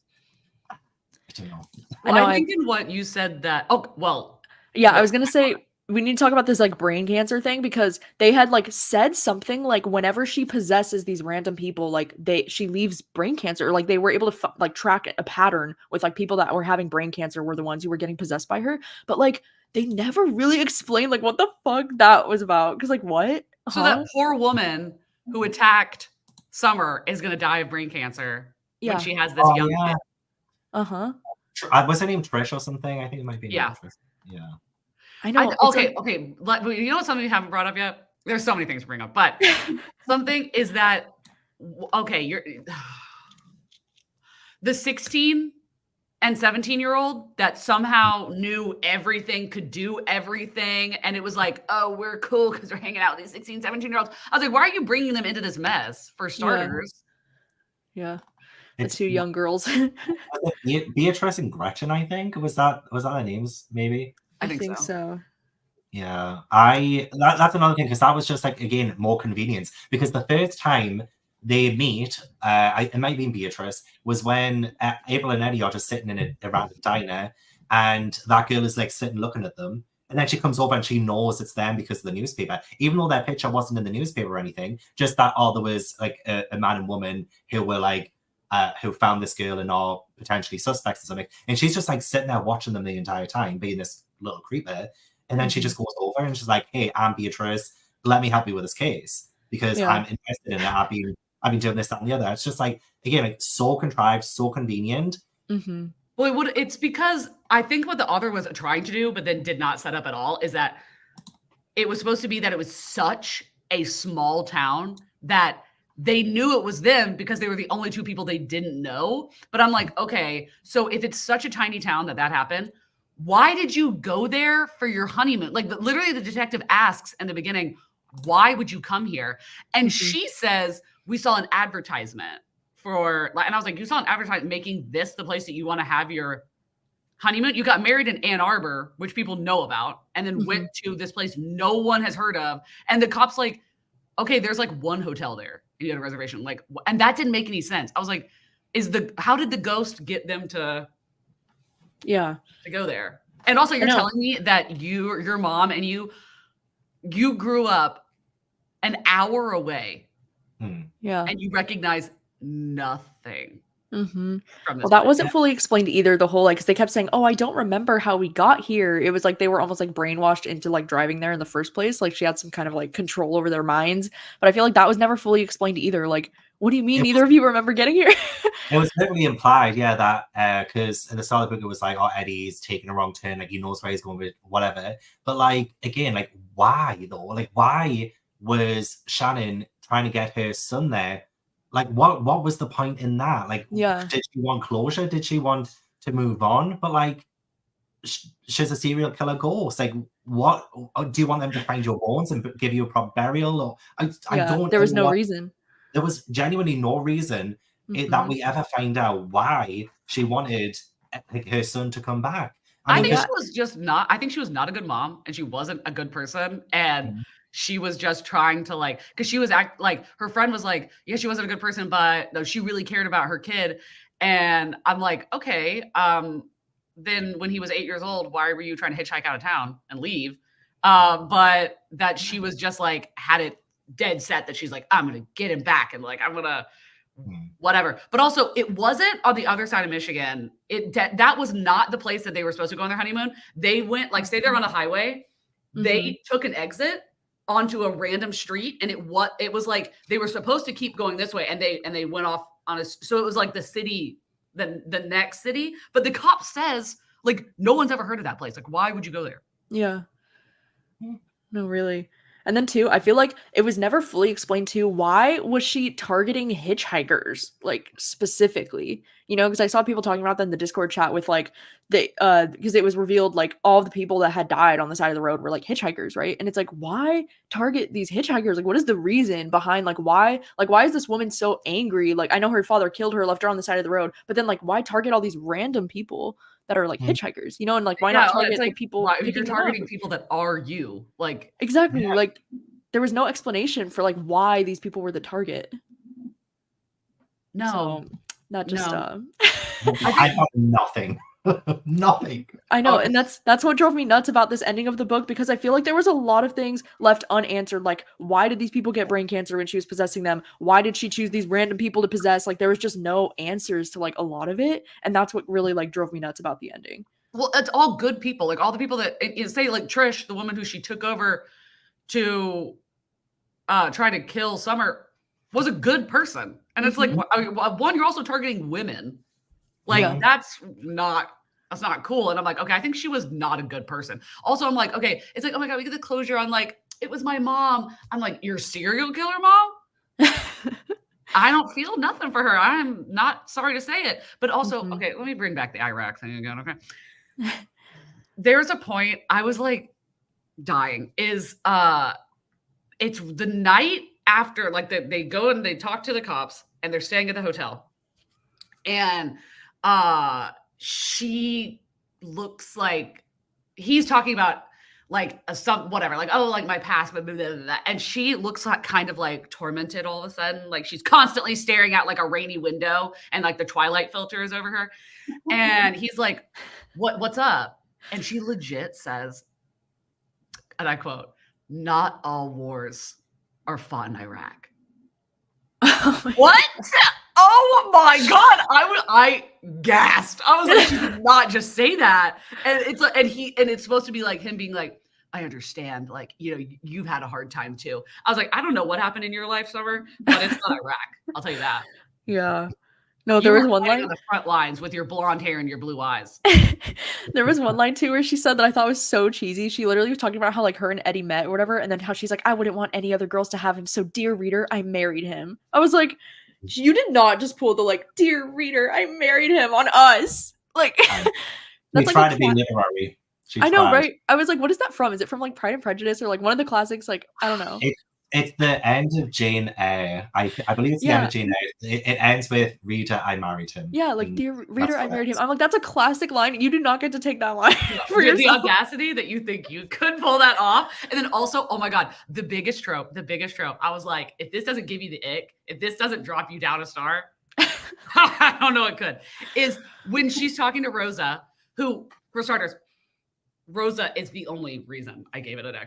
S3: know.
S2: Well, I think in what you said that,
S1: I was gonna say we need to talk about this like brain cancer thing, because they had like said something like whenever she possesses these random people, like she leaves brain cancer, or like they were able to like track a pattern with like people that were having brain cancer were the ones who were getting possessed by her. But like they never really explained like what the fuck that was about. Because like what?
S2: So that poor woman who attacked Summer is gonna die of brain cancer when she has this young kid.
S3: Was her name Trish or something? I think it might be.
S2: Yeah.
S3: Yeah.
S2: I know. Okay. You know what something you haven't brought up yet? There's so many things to bring up, but something is that, okay, you're the 16 and 17-year-old that somehow knew everything, could do everything. And it was like, oh, we're cool because we're hanging out with these 16, 17-year-olds. I was like, why are you bringing them into this mess, for starters?
S1: Yeah. The 2 young girls.
S3: Beatrice and Gretchen, I think. Was that their names, maybe?
S1: I think so.
S3: Yeah. That's another thing, because that was just like, again, more convenience. Because the first time they meet, it might be Beatrice, was when April and Eddie are just sitting in a random diner, and that girl is like sitting looking at them. And then she comes over and she knows it's them because of the newspaper, even though their picture wasn't in the newspaper or anything. Just that, there was like a man and woman who were like, who found this girl and are potentially suspects or something. And she's just like sitting there watching them the entire time, being this little creeper. And then she just goes over and she's like, hey, I'm Beatrice. Let me help you with this case because I'm invested in it. I've been doing this, that, and the other. It's just like, again, like so contrived, so convenient.
S2: Well, it's because I think what the author was trying to do, but then did not set up at all, is that it was supposed to be that it was such a small town that they knew it was them because they were the only 2 people they didn't know. But I'm like, okay, so if it's such a tiny town that happened, why did you go there for your honeymoon? Like literally the detective asks in the beginning, why would you come here? And she says, we saw an advertisement for, and I was like, you saw an advertisement making this the place that you want to have your honeymoon? You got married in Ann Arbor, which people know about, and then went to this place no one has heard of. And the cop's like, okay, there's like 1 hotel there. You had a reservation, like, and that didn't make any sense. I was like, how did the ghost get them to go there? And also, you're telling me that your mom and you grew up an hour away, and you recognize nothing.
S1: Mhm.
S2: from
S1: Well,
S2: this
S1: that
S2: place.
S1: wasn't fully explained either, the whole, like, 'cause they kept saying, "Oh, I don't remember how we got here." It was like they were almost, like, brainwashed into, like, driving there in the first place, like, she had some kind of, like, control over their minds, but I feel like that was never fully explained either, like, "What do you mean
S3: It
S1: neither
S3: was
S1: of you remember getting here?"
S3: it was heavily implied, yeah, that because in the start of the book it was like, oh, Eddie's taking a wrong turn, like he knows where he's going with whatever. But like again, like why though? Like why was Shannon trying to get her son there? Like what was the point in that? Like
S1: Yeah.
S3: did she want closure? Did she want to move on? But like she's a serial killer ghost. Like what do you want them to find your bones and give you a proper burial? Or I
S1: Yeah,
S3: don't
S1: there
S3: know
S1: was no
S3: what.
S1: reason.
S3: There was genuinely no reason that
S1: Mhm.
S3: we ever find out why she wanted like, her son to come back. I
S2: I
S3: mean,
S2: think
S3: because
S1: Yeah.
S2: she was just not I think she was not a good mom, and she wasn't a good person, and she was just trying to, like, because she was like, her friend was like, "Yeah, she wasn't a good person, but, no, she really cared about her kid," and I'm like, "Okay, then when he was 8 years old, why were you trying to hitchhike out of town and leave?" But that she was just, like, had it dead set that she's like, "I'm gonna get him back, and, like, I'm gonna whatever." But also, it wasn't on the other side of Michigan. That was not the place that they were supposed to go on their honeymoon. They went, like, say they're on a highway.
S1: Mhm.
S2: They took an exit onto a random street, and it was like they were supposed to keep going this way, and they went off on a so it was like the city, the next city. But the cop says, like, no one's ever heard of that place. Like, why would you go there?
S1: Yeah. No, really. And then too, I feel like it was never fully explained too, why was she targeting hitchhikers, like, specifically? You know, because I saw people talking about that in the Discord chat with, like, because it was revealed, like, all of the people that had died on the side of the road were, like, hitchhikers, right? And it's like, why target these hitchhikers? Like, what is the reason behind, why is this woman so angry? Like, I know her father killed her, left her on the side of the road, but then, like, why target all these random people that are, like, hitchhikers, you know? And, like, why not
S2: Yeah, it's
S1: target the
S2: like,
S1: people
S2: why you're
S1: picking them up?
S2: targeting people that are you. Like,
S1: Exactly, like, there was no explanation for, like, why these people were the target.
S2: no,
S1: So, that just,
S2: no. I
S3: I
S2: think
S3: got nothing. Nothing.
S1: I know,
S2: okay.
S1: and that's what drove me nuts about this ending of the book because I feel like there was a lot of things left unanswered, like, why did these people get brain cancer when she was possessing them? Why did she choose these random people to possess? Like, there was just no answers to, like, a lot of it, and that's what really, like, drove me nuts about the ending.
S2: Well, it's all good people. Like all the people that say like Trish, the woman who she took over to try to kill Summer, was a good person. And it's like,
S1: Mhm.
S2: one, you're also targeting women.
S1: Yeah.
S2: Like that's not cool. And I'm like, okay, I think she was not a good person. Also, I'm like, okay, it's like, oh my God, we get the closure on like, it was my mom. I'm like, your serial killer mom? I don't feel nothing for her. I'm not sorry to say it. But also,
S1: Mhm.
S2: okay, let me bring back the Iraq thing again. Okay. There's a point I was like dying. It's the night after, like they go and they talk to the cops and they're staying at the hotel. And she looks like he's talking about like some whatever, like, oh, like my past, blah, blah, blah, blah. And she looks like kind of like tormented all of a sudden. Like she's constantly staring at like a rainy window and like the twilight filter is over her. And he's like, what's up? And she legit says, and I quote, not all wars are fought in Iraq.
S1: Oh my
S2: What? Oh my God. I gasped. I was like, she did not just say that. And it's like, and it's supposed to be like him being like, I understand, like, you know, you've had a hard time too. I was like, I don't know what happened in your life, Summer, but it's not Iraq. I'll tell you that.
S1: Yeah. No, there
S2: You
S1: was
S2: were
S1: one
S2: fighting on
S1: line
S2: the front lines with your blonde hair and your blue eyes.
S1: there was one line too where she said that I thought was so cheesy. She literally was talking about how, like, her and Eddie met or whatever, and then how she's like, "I wouldn't want any other girls to have him, so dear reader, I married him." I was like, "You did not just pull the, like, dear reader, I married him on us." Like,
S3: We
S1: that's like a
S3: tried to be
S1: cla
S3: literary. She
S1: I know,
S3: tried.
S1: right? I was like, "What is that from? Is it from, like, Pride and Prejudice or, like, one of the classics?" Like, I don't know.
S3: It, it's the end of Jane Eyre. I believe it's the end
S1: Yeah.
S3: of Jane Eyre. It ends with Reader, I married him.
S1: Yeah, like,
S3: And
S1: "Dear reader,
S3: that's
S1: I
S3: how it
S1: married him."
S3: ends.
S1: I'm like, "That's a classic line. You do not get to take that line for
S2: The
S1: yourself."
S2: audacity that you think you could pull that off. And then also, oh my God, the biggest trope. I was like, if this doesn't give you the ick, if this doesn't drop you down a star, I don't know what could. Is when she's talking to Rosa, who, for starters, Rosa is the only reason I gave it a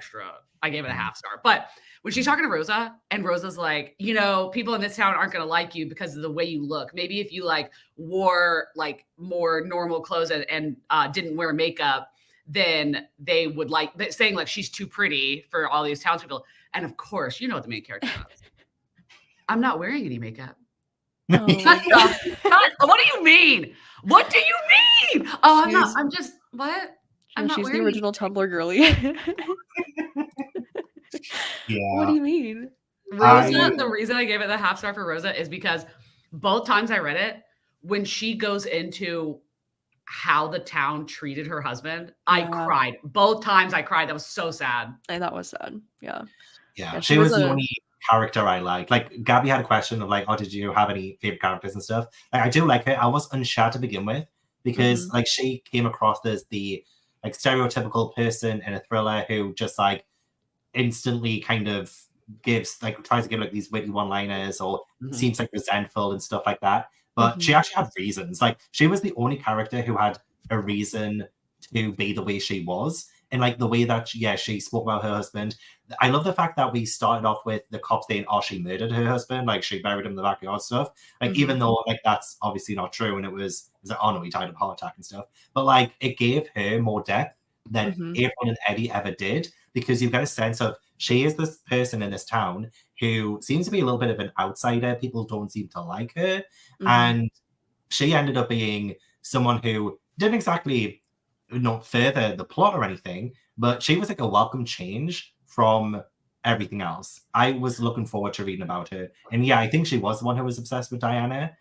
S2: half star. But when she's talking to Rosa and Rosa's like, you know, people in this town aren't going to like you because of the way you look. Maybe if you like wore like more normal clothes and didn't wear makeup, then they would like saying like she's too pretty for all these townspeople. And of course, you know what the main character does. I'm not wearing any makeup.
S1: Oh.
S2: What do you mean? What do you mean? Oh, I'm not. I'm just what? I'm not
S1: She's
S2: wearing
S1: the original Tumblr girly.
S3: Yeah.
S1: What do you mean?
S2: Rosa, the reason I gave it the half star for Rosa is because both times I read it, when she goes into how the town treated her husband, I cried. Both times I cried. That was so sad.
S1: And that was sad. Yeah.
S3: Yeah, she was the only character I liked. Like, Gabby had a question of like, oh, did you have any favorite characters and stuff? Like, I do like her. I was unsure to begin with because like she came across as the like stereotypical person in a thriller who just like instantly kind of gives like tries to give like these witty one-liners or seems like resentful and stuff like that. But she actually had reasons. Like, she was the only character who had a reason to be the way she was. And like the way that she spoke about her husband. I love the fact that we started off with the cops saying, oh, she murdered her husband, like she buried him in the backyard stuff. Like, even though like that's obviously not true, and it was like, oh no, he died of a heart attack and stuff. But like it gave her more depth than April and Eddie ever did, because you've got a sense of she is this person in this town who seems to be a little bit of an outsider. People don't seem to like her. And she ended up being someone who didn't exactly not further the plot or anything, but she was like a welcome change from everything else. I was looking forward to reading about her. And yeah, I think she was the one who was obsessed with Diana.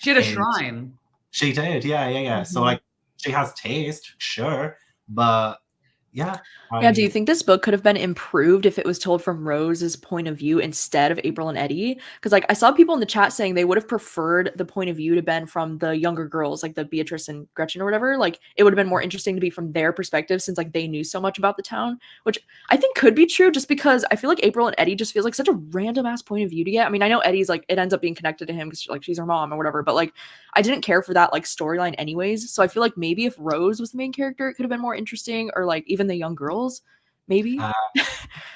S2: She had a shrine.
S3: She did, yeah. So like she has taste, sure, but yeah.
S1: Do you think this book could have been improved if it was told from Rose's point of view instead of April and Eddie? Because like I saw people in the chat saying they would have preferred the point of view to been from the younger girls, like the Beatrice and Gretchen or whatever. Like it would have been more interesting to be from their perspective since like they knew so much about the town, which I think could be true just because I feel like April and Eddie just feels like such a random ass point of view to get. I mean, I know Eddie's like it ends up being connected to him because like she's her mom or whatever, but like I didn't care for that like storyline anyways. So I feel like maybe if Rose was the main character, it could have been more interesting, or like even the young girls. Maybe.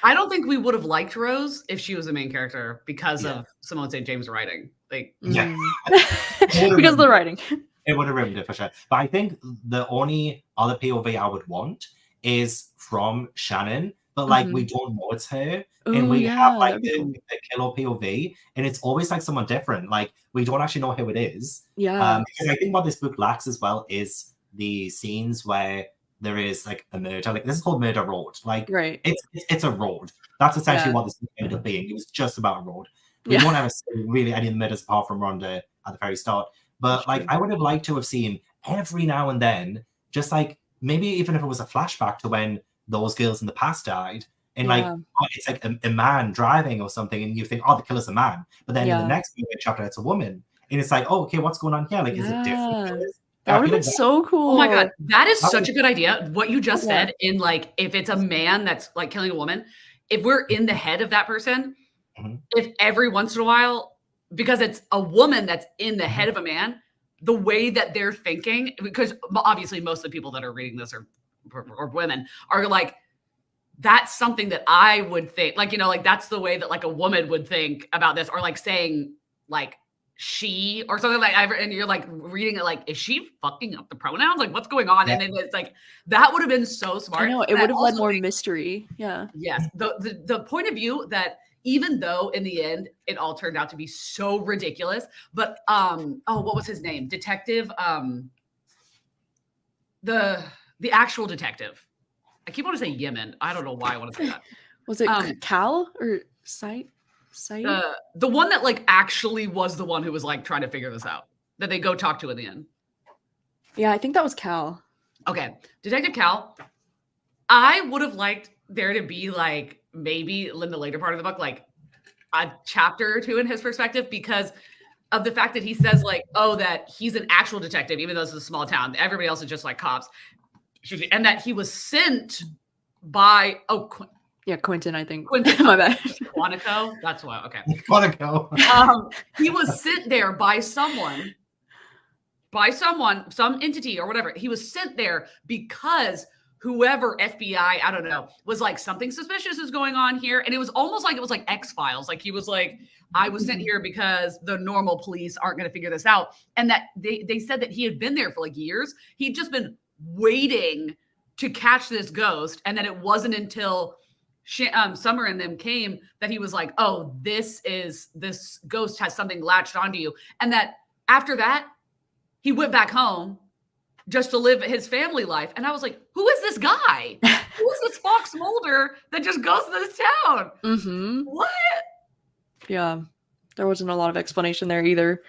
S2: I don't think we would have liked Rose if she was the main character because of Simone St. James' writing. Like,
S1: because of the writing.
S3: It would have ruined it for sure. But I think the only other POV I would want is from Shannon, but like we don't know it's her. And we have like the killer POV, and it's always like someone different. Like we don't actually know who it is.
S1: Yeah.
S3: Because I think what this book lacks as well is the scenes where there is like a murder. Like this is called Murder Road. Like it's a road. That's essentially what this ended up being. It was just about a road. We don't ever see really any murders apart from Rhonda at the very start. But like I would have liked to have seen every now and then, just like maybe even if it was a flashback to when those girls in the past died. And like it's like a man driving or something, and you think, oh, the killer's a man. But then in the next chapter, it's a woman. And it's like, oh, okay, what's going on here? Like, is it different?
S1: That would have been so cool.
S2: Oh my God. That is such a good idea. What you just said in like, if it's a man that's like killing a woman, if we're in the head of that person, if every once in a while, because it's a woman that's in the head of a man, the way that they're thinking, because obviously most of the people that are reading this or women are like, that's something that I would think, like, you know, like that's the way that like a woman would think about this, or like saying like, she or something like, and you're like reading it like, is she fucking up the pronouns? Like, what's going on? And then it's like, that would have been so smart.
S1: I know, it would have led more mystery. Yeah.
S2: Yes. The point of view that even though in the end it all turned out to be so ridiculous, but what was his name? Detective, the actual detective. I keep wanting to say Yemen. I don't know why I want to say that.
S1: Was it Cal or Sight?
S2: The one that like actually was the one who was like trying to figure this out, that they go talk to in the end.
S1: Yeah, I think that was Cal.
S2: Okay. Detective Cal. I would have liked there to be like maybe in the later part of the book, like a chapter or two in his perspective, because of the fact that he says like, oh, that he's an actual detective, even though this is a small town. Everybody else is just like cops. And that he was sent by,
S1: Quentin, I think. Quentin. My bad.
S2: Quantico? That's what, okay.
S3: Quantico.
S2: He was sent there by someone by someone, some entity or whatever. He was sent there because whoever FBI, I don't know, was like, something suspicious is going on here. And it was almost like it was like X-Files. Like he was like, I was sent here because the normal police aren't going to figure this out. And that they said that he had been there for like years. He'd just been waiting to catch this ghost. And then it wasn't until Summer and them came that he was like, oh, this ghost has something latched onto you. And that after that, he went back home just to live his family life. And I was like, who is this guy? Who is this Fox Mulder that just goes to this town?
S1: Mm-hmm.
S2: What?
S1: Yeah, there wasn't a lot of explanation there either.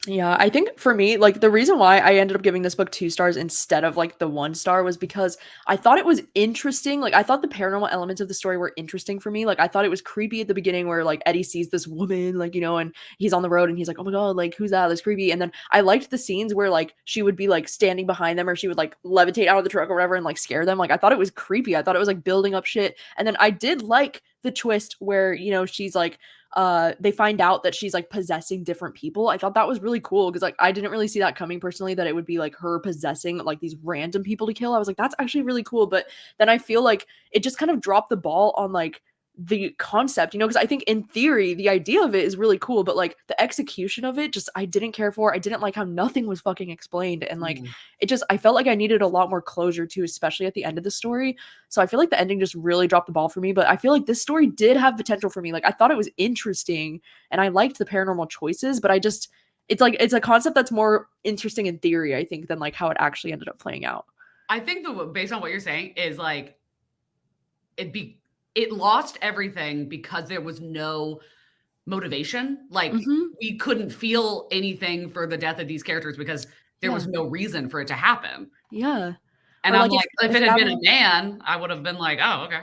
S1: Yeah, I think for me, like the reason why I ended up giving this book 2 stars instead of like the 1 star was because I thought it was interesting. Like I thought the paranormal elements of the story were interesting for me. Like I thought it was creepy at the beginning where like Eddie sees this woman, like, you know, and he's on the road and he's like, oh my God, like who's that? That's creepy. And then I liked the scenes where like she would be like standing behind them or she would like levitate out of the truck or whatever and like scare them. Like I thought it was creepy. I thought it was like building up shit. And then I did like the twist where, you know, she's like, they find out that she's like possessing different people. I thought that was really cool because like I didn't really see that coming personally, that it would be like her possessing like these random people to kill. I was like, that's actually really cool. But then I feel like it just kind of dropped the ball on like the concept, you know, because I think in theory the idea of it is really cool, but like the execution of it just I didn't care for. I didn't like how nothing was fucking explained, and like it just I felt like I needed a lot more closure too, especially at the end of the story. So I feel like the ending just really dropped the ball for me, but I feel like this story did have potential for me. Like I thought it was interesting and I liked the paranormal choices, but I just it's like it's a concept that's more interesting in theory, I think, than like how it actually ended up playing out.
S2: I think based on what you're saying is like it lost everything because there was no motivation. Like we couldn't feel anything for the death of these characters because there was no reason for it to happen.
S1: Yeah.
S2: And
S1: or
S2: I'm like, if it had been a man, I would have been like, oh, okay.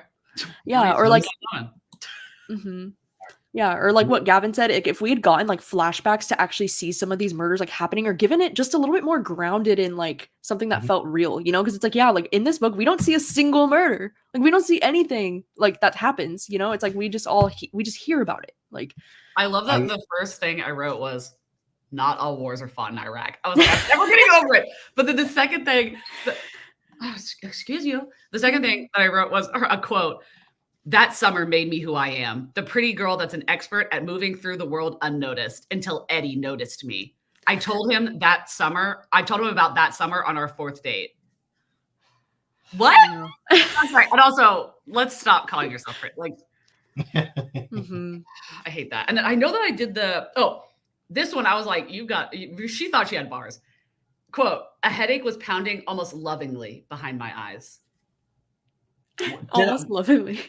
S1: Yeah. Or like, yeah, or like what Gavin said, if we had gotten like flashbacks to actually see some of these murders like happening, or given it just a little bit more grounded in like something that felt real, you know, because it's like, yeah, like in this book, we don't see a single murder. Like we don't see anything like that happens, you know, it's like we just hear about it. Like,
S2: I love that the first thing I wrote was, not all wars are fought in Iraq. I was like, I'm never getting over it. But then the second thing, excuse you, the second thing that I wrote was a quote. That summer made me who I am, the pretty girl that's an expert at moving through the world unnoticed until Eddie noticed me. I told him about that summer on our 4th date. What? I'm sorry. And also, let's stop calling yourself pretty. Like, I hate that. And then I know that I did this one. I was like, she thought she had bars. Quote, a headache was pounding almost lovingly behind my eyes.
S1: Almost lovingly.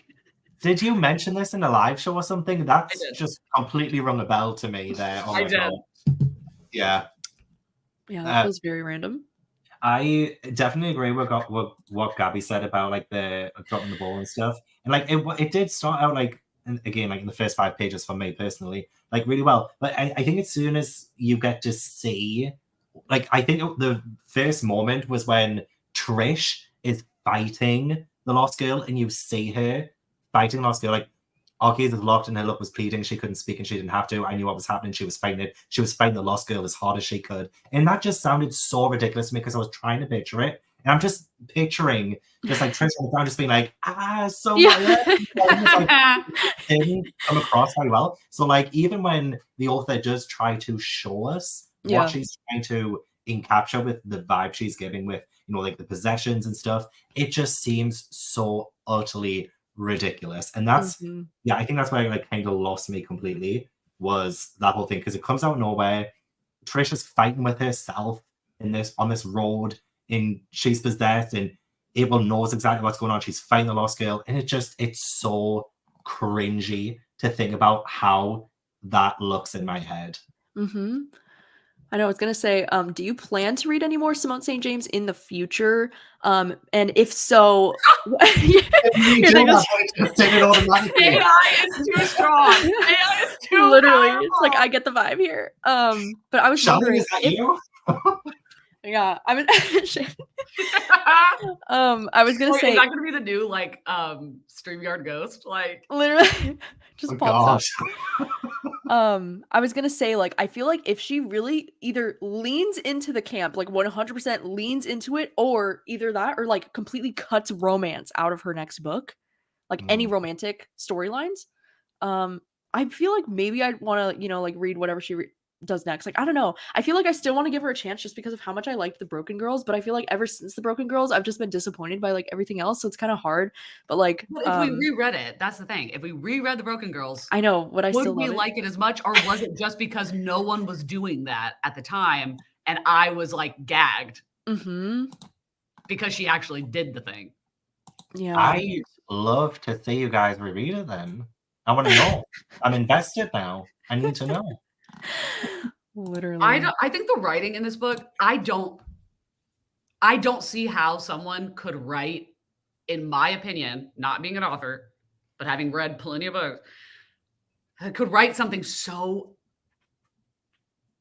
S3: Did you mention this in a live show or something? That's just completely rung a bell to me there. Oh
S2: I did. God.
S3: Yeah.
S1: Yeah, that was very random.
S3: I definitely agree with what Gabby said about like the dropping the ball and stuff. And like it did start out like, again, like in the first 5 pages for me personally, like really well. But I think as soon as you get to see, like I think the first moment was when Trish is fighting the lost girl and you see her fighting the lost girl. Like our gaze was locked and her look was pleading. She couldn't speak and she didn't have to. I knew what was happening. She was fighting it. She was fighting the lost girl as hard as she could. And that just sounded so ridiculous to me because I was trying to picture it. And I'm just picturing just like Trish on the ground just being like, so like, didn't come across very well. So like even when the author does try to show us what she's trying to encapture with the vibe she's giving with, you know, like the possessions and stuff, it just seems so utterly ridiculous. And that's I think that's why it like kind of lost me completely, was that whole thing, because it comes out of nowhere. Trish is fighting with herself on this road, and she's possessed, and Abel knows exactly what's going on. She's fighting the lost girl, and it's so cringy to think about how that looks in my head.
S1: I know I was going to say, do you plan to read any more Simone St. James in the future? And if so,
S2: AI is too strong. AI is too
S1: literally
S2: powerful.
S1: It's like I get the vibe here. But I was wondering,
S3: is that you?
S1: Yeah, I was I was gonna say,
S2: is that gonna be the new like StreamYard ghost? Like
S1: literally just pops up. I was gonna say, like, I feel like if she really either leans into the camp, like 100% leans into it, or either that or like completely cuts romance out of her next book, like any
S3: Mm.
S1: romantic storylines, I feel like maybe I'd wanna, like read whatever she does next. Like, I don't know. I feel like I still want to give her a chance just because of how much I liked the Broken Girls, but I feel like ever since the Broken Girls, I've just been disappointed by like everything else. So it's kind of hard. But like,
S2: But if we reread it, that's the thing. If we reread The Broken Girls,
S1: I know, would I
S2: would
S1: still
S2: we
S1: love it?
S2: like it as much, or was it just because no one was doing that at the time and I was like gagged
S1: Mm-hmm.
S2: because she actually did the thing?
S1: Yeah.
S3: I'd love to see you guys reread it then. I want to know. I'm invested now. I need to know.
S1: Literally.
S2: I think the writing in this book, I don't see how someone could write, in my opinion, not being an author, but having read plenty of books, could write something so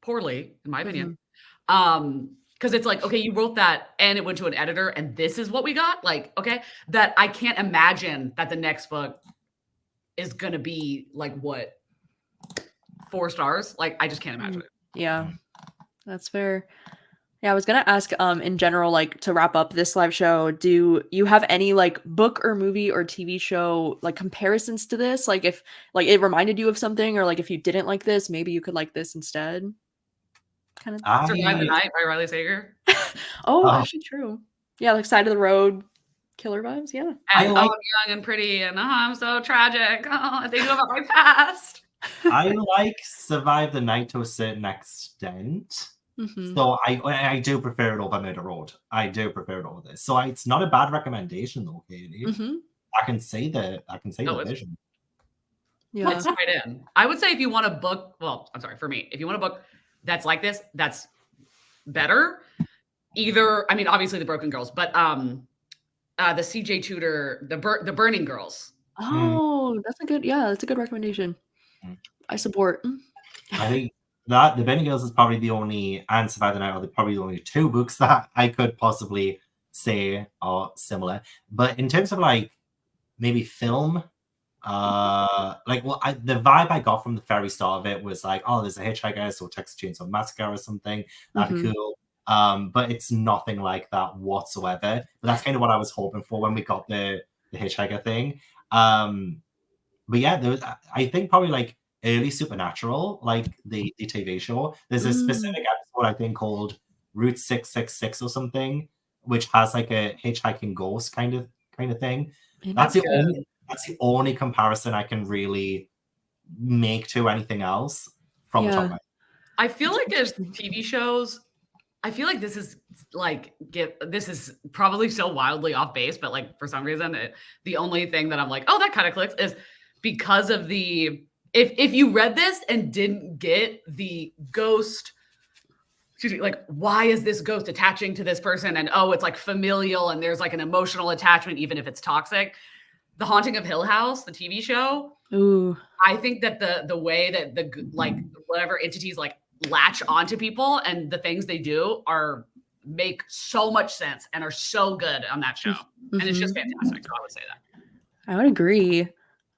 S2: poorly, in my opinion. Because it's like, okay, you wrote that and it went to an editor and this is what we got. Like, okay, that I can't imagine that the next book is gonna be like what, 4 stars? Like, I just can't imagine it.
S1: Yeah, that's fair. Yeah, I was gonna ask, in general, like to wrap up this live show, do you have any like book or movie or TV show like comparisons to this? Like if like it reminded you of something, or like if you didn't like this, maybe you could like this instead. Kind of.
S2: Survive the
S3: I
S2: Night by Riley Sager.
S1: Oh,
S3: oh,
S1: actually true. Yeah, like side of the road killer vibes. Yeah.
S3: I
S2: And
S3: like
S2: I'm young and pretty and I'm so tragic. I think about my past.
S3: I like Survive the Night to a certain extent.
S1: Mm-hmm.
S3: So I do prefer it over Murder Road. I do prefer it over this. So it's not a bad recommendation though, Katie.
S1: Mm-hmm.
S3: I can say the vision.
S1: Yeah.
S2: It's right in. I would say if you want a book, well, I'm sorry, for me, if you want a book that's like this, that's better. Either, I mean, obviously The Broken Girls, but the CJ Tudor, the Burning Girls.
S1: Oh, that's a good, yeah, that's a good recommendation.
S3: Mm.
S1: I support.
S3: I think that The Benny Girls is probably the only, and Survive the Night are probably the only 2 books that I could possibly say are similar. But in terms of like maybe film, the vibe I got from the very start of it was like, oh, there's a hitchhiker, so Texas Chainsaw Massacre or something. That'd be cool. But it's nothing like that whatsoever. But that's kind of what I was hoping for when we got the hitchhiker thing. But yeah, there was, I think probably like early Supernatural, like the TV show. There's a specific episode I think called Route 666 or something, which has like a hitchhiking ghost kind of thing. That's the only comparison I can really make to anything else from the top of my head.
S2: I feel like as TV shows, I feel like this is probably so wildly off base, but like for some reason, the only thing that I'm like, oh, that kind of clicks is because of the if you read this and didn't get the ghost, excuse me, like why is this ghost attaching to this person? And oh, it's like familial and there's like an emotional attachment, even if it's toxic. The Haunting of Hill House, the TV show.
S1: Ooh.
S2: I think that the way that the like whatever entities like latch onto people and the things they do make so much sense and are so good on that show. And it's just fantastic. So I would say that.
S1: I would agree.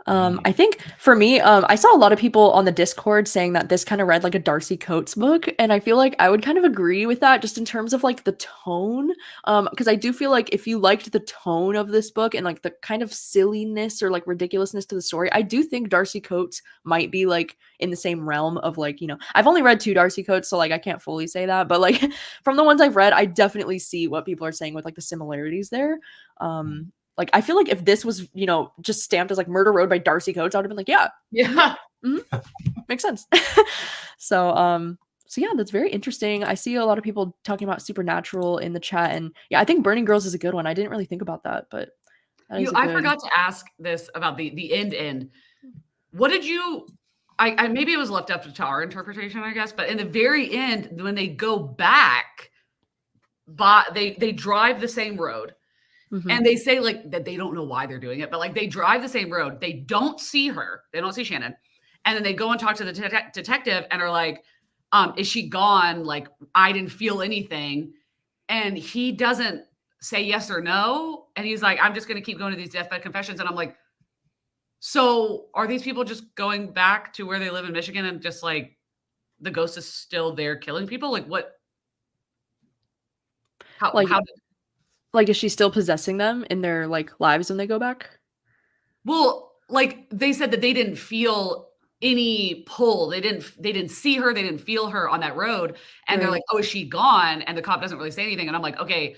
S1: I think for me, I saw a lot of people on the Discord saying that this kind of read like a Darcy Coates book, and I feel like I would kind of agree with that just in terms of like the tone. Because I do feel like if you liked the tone of this book and like the kind of silliness or like ridiculousness to the story, I do think Darcy Coates might be like in the same realm of like, I've only read 2 Darcy Coates, so like I can't fully say that, but like from the ones I've read, I definitely see what people are saying with like the similarities there. Like, I feel like if this was, just stamped as like Murder Road by Darcy Coates, I would have been like, yeah. Makes sense. So yeah, that's very interesting. I see a lot of people talking about Supernatural in the chat, and yeah, I think Burning Girls is a good one. I didn't really think about that, but
S2: I forgot to ask this about the end. What did you? I maybe it was left up to our interpretation, I guess, but in the very end, when they go back, they drive the same road. And they say like that they don't know why they're doing it, but like they drive the same road. They don't see her. They don't see Shannon. And then they go and talk to the detective and are like, is she gone? Like, I didn't feel anything. And he doesn't say yes or no. And he's like, I'm just going to keep going to these deathbed confessions. And I'm like, So are these people just going back to where they live in Michigan and just like the ghost is still there killing people? Like what?
S1: Like
S2: How?
S1: like, is she still possessing them in their, like, lives when they go back?
S2: Well, like they said that they didn't feel any pull. They didn't see her. They didn't feel her on that road. And they're
S1: Right.
S2: like, oh, is she gone? And the cop doesn't really say anything. And I'm like, okay.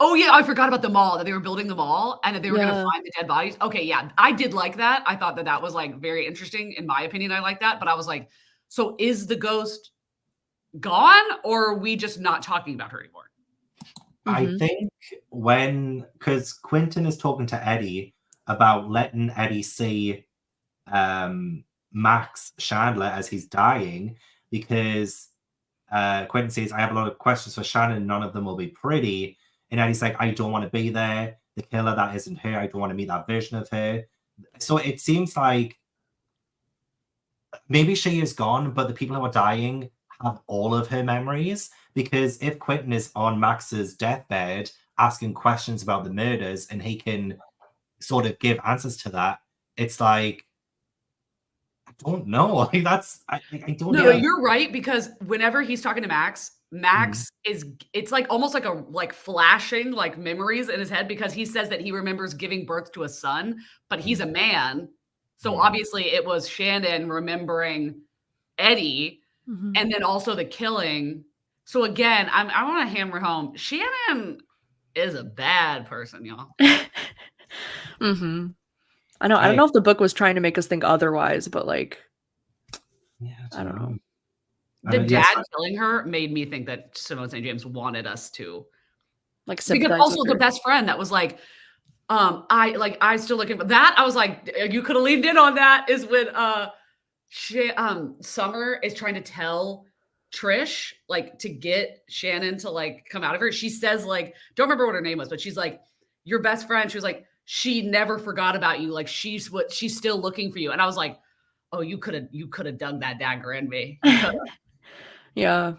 S2: Oh yeah, I forgot about the mall, that they were building the mall and that they were gonna
S1: Yeah.
S2: find the dead bodies. Okay, yeah, I did like that. I thought that that was, like, very interesting. In my opinion, I like that, but I was like, "So is the ghost gone, or are we just not talking about her anymore?"
S3: I
S1: Mhm.
S3: think because Quentin is talking to Eddie about letting Eddie see Max Chandler as he's dying, because Quentin says, I have a lot of questions for Shannon, none of them will be pretty. And Eddie's like, I don't want to be there. The killer, that isn't her. I don't want to meet that version of her. So it seems like maybe she is gone, but the people who are dying have all of her memories. Because if Quentin is on Max's deathbed asking questions about the murders and he can sort of give answers to that, it's like, I don't know. Like I don't
S2: No,
S3: know.
S2: you're right, because whenever he's talking to Max,
S3: Mhm.
S2: Max is it's like almost like a like flashing like memories in his head because he says that he remembers giving birth to a son, but he's a man. So
S3: Mhm.
S2: obviously it was Shannon remembering Eddie
S1: Mhm.
S2: and then also the killing. So again, I want to hammer home Shannon is a bad person, y'all.
S1: Mhm. I know, I don't
S3: I
S1: know if the book was trying to make us think otherwise, but, like,
S3: Yeah, I
S1: I
S3: don't
S1: don't know.
S3: know. I
S2: The
S3: mean, yes,
S2: dad killing her made me think that Simone St. James wanted us to.
S1: Like,
S2: Because
S1: sympathize with
S2: also the
S1: her.
S2: best friend that was like, I still looking for that. I was like, you could have leaned in on that is when Summer is trying to tell Trish like to get Shannon to like come out of her. She says like, don't remember what her name was, but she's like, your best friend. She was like, she never forgot about you. Like she's still looking for you. And I was like, oh, you could have dug that dagger in me. You could.
S1: Yeah.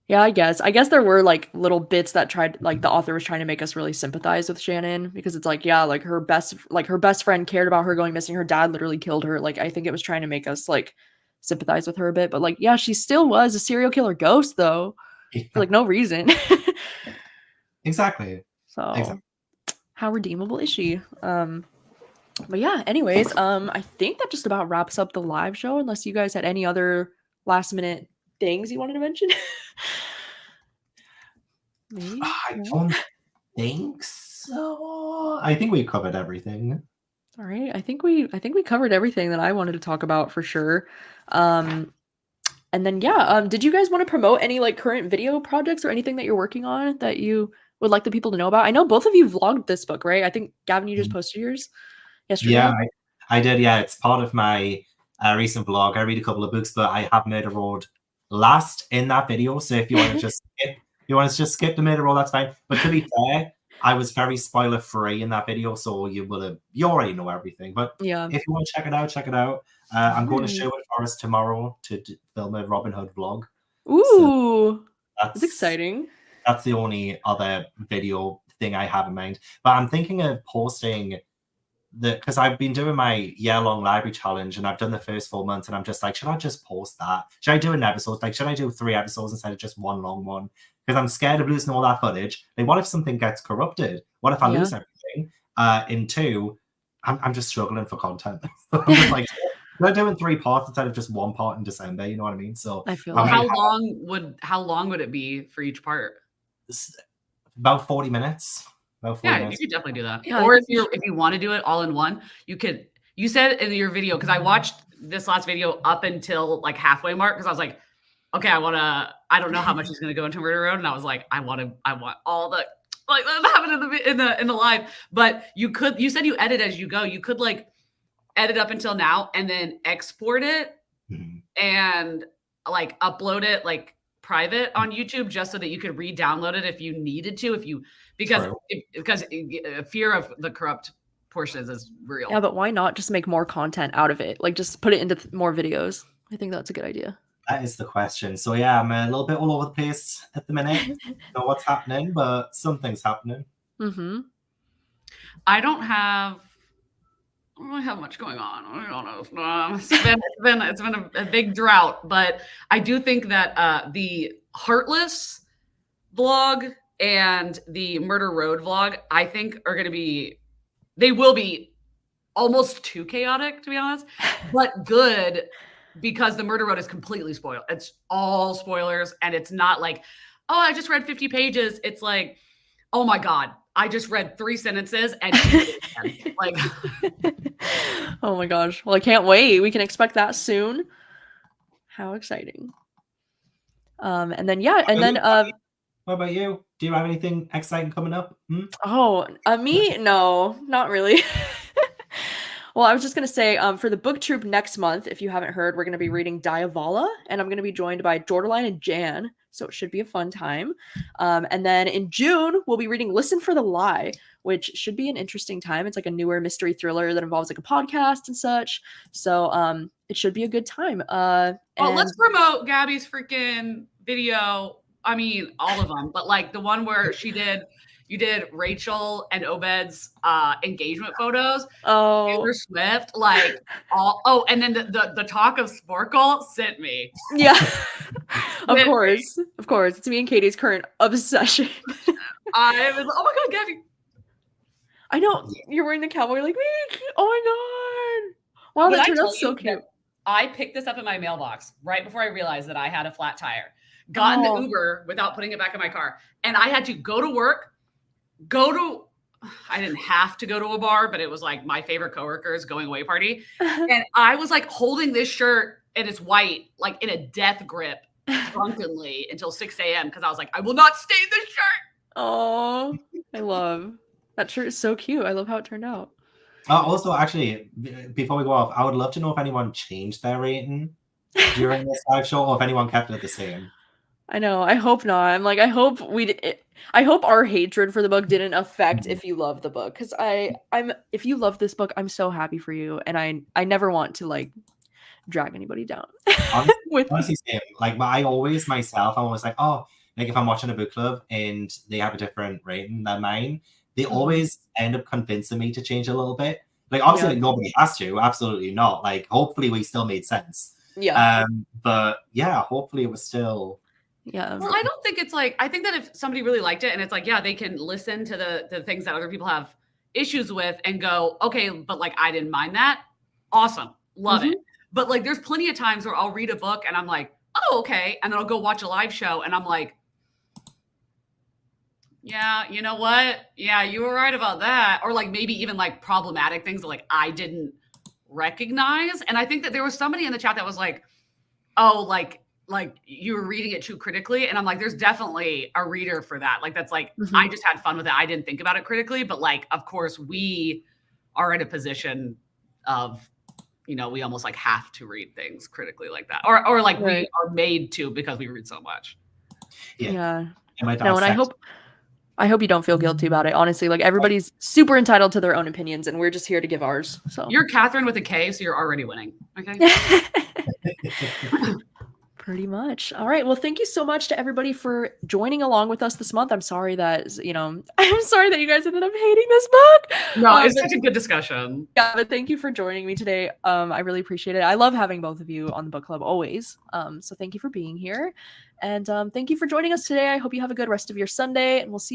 S1: Yeah, I guess. I guess there were, like, little bits that tried like, the author was trying to make us really sympathize with Shannon because it's like, yeah, like, her best friend cared about her going missing, her dad literally killed her, like, I think it was trying to make us, like, sympathize with her a bit, but, like, yeah, she still was a serial killer ghost, though, for, like, no reason.
S3: exactly.
S1: So,
S3: Exactly.
S1: how redeemable is she? But yeah, anyways, I think that just about wraps up the live show unless you guys had any other last minute things you wanted to mention. Maybe?
S3: I
S1: No?
S3: don't think so. I think we covered everything.
S1: All right. I think we covered everything that I wanted to talk about for sure. Um and then yeah, did you guys want to promote any like current video projects or anything that you're working on that you would like the people to know about? I know both of you vlogged this book, right? I think Gavin, you just
S3: Mm.
S1: posted yours
S3: Yeah,
S1: yesterday.
S3: I did. Yeah, it's part of my recent vlog. I read a couple of books, but I have Murder Road last in that video. So if you want to just skip, the Murder Road, that's fine. But to be fair, I was very spoiler free in that video, so you already know everything. But
S1: Yeah.
S3: if you want to check it out, check it out. I'm going to
S1: Alright.
S3: Sherwood Forest tomorrow to film a Robin Hood vlog. So
S1: Ooh, that's
S3: that's
S1: exciting.
S3: that's the only other video thing I have in mind. But I'm thinking of posting because I've been doing my year-long library challenge and I've done the first 4 months and I'm just like, should I just post that? Should I do an episode? Like, should I do 3 episodes instead of just one long one? Because I'm scared of losing all that footage. Like, what if something gets corrupted? What if I
S1: Yeah.
S3: lose everything? In two, I'm just struggling for content. I'm just like, they're doing 3 parts instead of just one part in December. You know what I mean? So
S1: I feel
S3: I
S2: Well,
S3: might
S1: that.
S2: how long would it be for each part?
S3: have about 40 minutes. About 40
S2: Yeah, you
S3: minutes.
S2: could definitely do that.
S1: Yeah, I
S2: Or
S1: think you should.
S2: if you want to do it all in one, you said in your video, because I watched this last video up until like halfway mark because I was like, okay, I don't know how much he's gonna go into Murder Road. And I was like, I want all the like that happened in the live. But you said you edit as you go. You could like edit up until now and then export it
S3: Mhm.
S2: and like upload it like private on YouTube just so that you could re-download it if you needed to, because
S3: True.
S2: fear of the corrupt portions is
S1: Yeah,
S2: real.
S1: but why not just make more content out of it? Like, just put it into more videos. I think that's a good idea.
S3: That is the question. So yeah, I'm a little bit all over the place at the minute. Don't know what's happening, but something's happening.
S1: Mhm.
S2: I don't have don't really have much going on. I don't know. It's been a big drought, but I do think that the Heartless vlog and the Murder Road vlog, I think they will be almost too chaotic, to be honest, but good because the Murder Road is completely spoiled. It's all spoilers, and it's not like, oh, I just read 50 pages. It's like, oh my God, I just read 3 sentences and like,
S1: oh my gosh. Well, I can't wait. We can expect that soon. How exciting. And then what
S3: about you? Do you have anything exciting coming up?
S1: Oh, me? No, not really. Well, I was just going to say, for the book troop next month, if you haven't heard, we're going to be reading Diavala, and I'm going to be joined by Jordaline and Jan, so it should be a fun time. And then in June, we'll be reading Listen for the Lie, which should be an interesting time. It's like a newer mystery thriller that involves like a podcast and such. So it should be a good time.
S2: Well, let's promote Gabby's freaking video. I mean, all of them, but like the one where you did Rachel and Obed's engagement photos.
S1: Oh,
S2: Taylor Swift, like and then the talk of Sporkle sent me.
S1: Yeah. Of course. It's me and Katie's current obsession.
S2: I was, oh my God, Gabby.
S1: I know you're wearing the cowboy like me. Oh my God. Wow, that turned out so cute.
S2: I picked this up in my mailbox right before I realized that I had a flat tire. Got in the Uber without putting it back in my car. And I had to go to work, I didn't have to go to a bar, but it was like my favorite coworker's going away party. And I was like holding this shirt, and it's white, like in a death grip, drunkenly until 6 a.m. because I was like, I will not stain this shirt.
S1: Oh, I love that shirt. Is so cute. I love how it turned out.
S3: Also, actually, before we go off, I would love to know if anyone changed their rating during this live show, or if anyone kept it the same.
S1: I know. I hope not. I'm like, I hope I hope our hatred for the book didn't affect if you love the book, because if you love this book, I'm so happy for you, and I never want to like drag anybody down.
S3: Honestly, same. Like, I always myself, I'm always like, oh, like if I'm watching a book club and they have a different rating than mine, they always end up convincing me to change a little bit. Like, obviously, like, nobody has to, absolutely not. Like, hopefully, we still made sense.
S1: Yeah.
S3: But yeah, hopefully, it was still.
S1: Yeah.
S2: Well, I don't think it's like, I think that if somebody really liked it and it's like, yeah, they can listen to the things that other people have issues with and go, okay, but like, I didn't mind that. Awesome. Love it. But like, there's plenty of times where I'll read a book and I'm like, oh, okay. And then I'll go watch a live show and I'm like, yeah, you know what? Yeah, you were right about that. Or like maybe even like problematic things that like I didn't recognize. And I think that there was somebody in the chat that was like, oh, like you were reading it too critically. And I'm like, there's definitely a reader for that. Like, that's like, I just had fun with it. I didn't think about it critically, but like, of course we are in a position of, you know, we almost like have to read things critically like that. Or like we are made to because we read so much.
S1: Yeah. No, and I hope you don't feel guilty about it. Honestly, like everybody's super entitled to their own opinions and we're just here to give ours. So
S2: you're Catherine with a K, so you're already winning. Okay.
S1: Pretty much. All right. Well, thank you so much to everybody for joining along with us this month. I'm sorry that, I'm sorry that you guys ended up hating this book.
S2: No, it's such a good discussion.
S1: Yeah, but thank you for joining me today. I really appreciate it. I love having both of you on the book club always. So thank you for being here. And thank you for joining us today. I hope you have a good rest of your Sunday, and we'll see you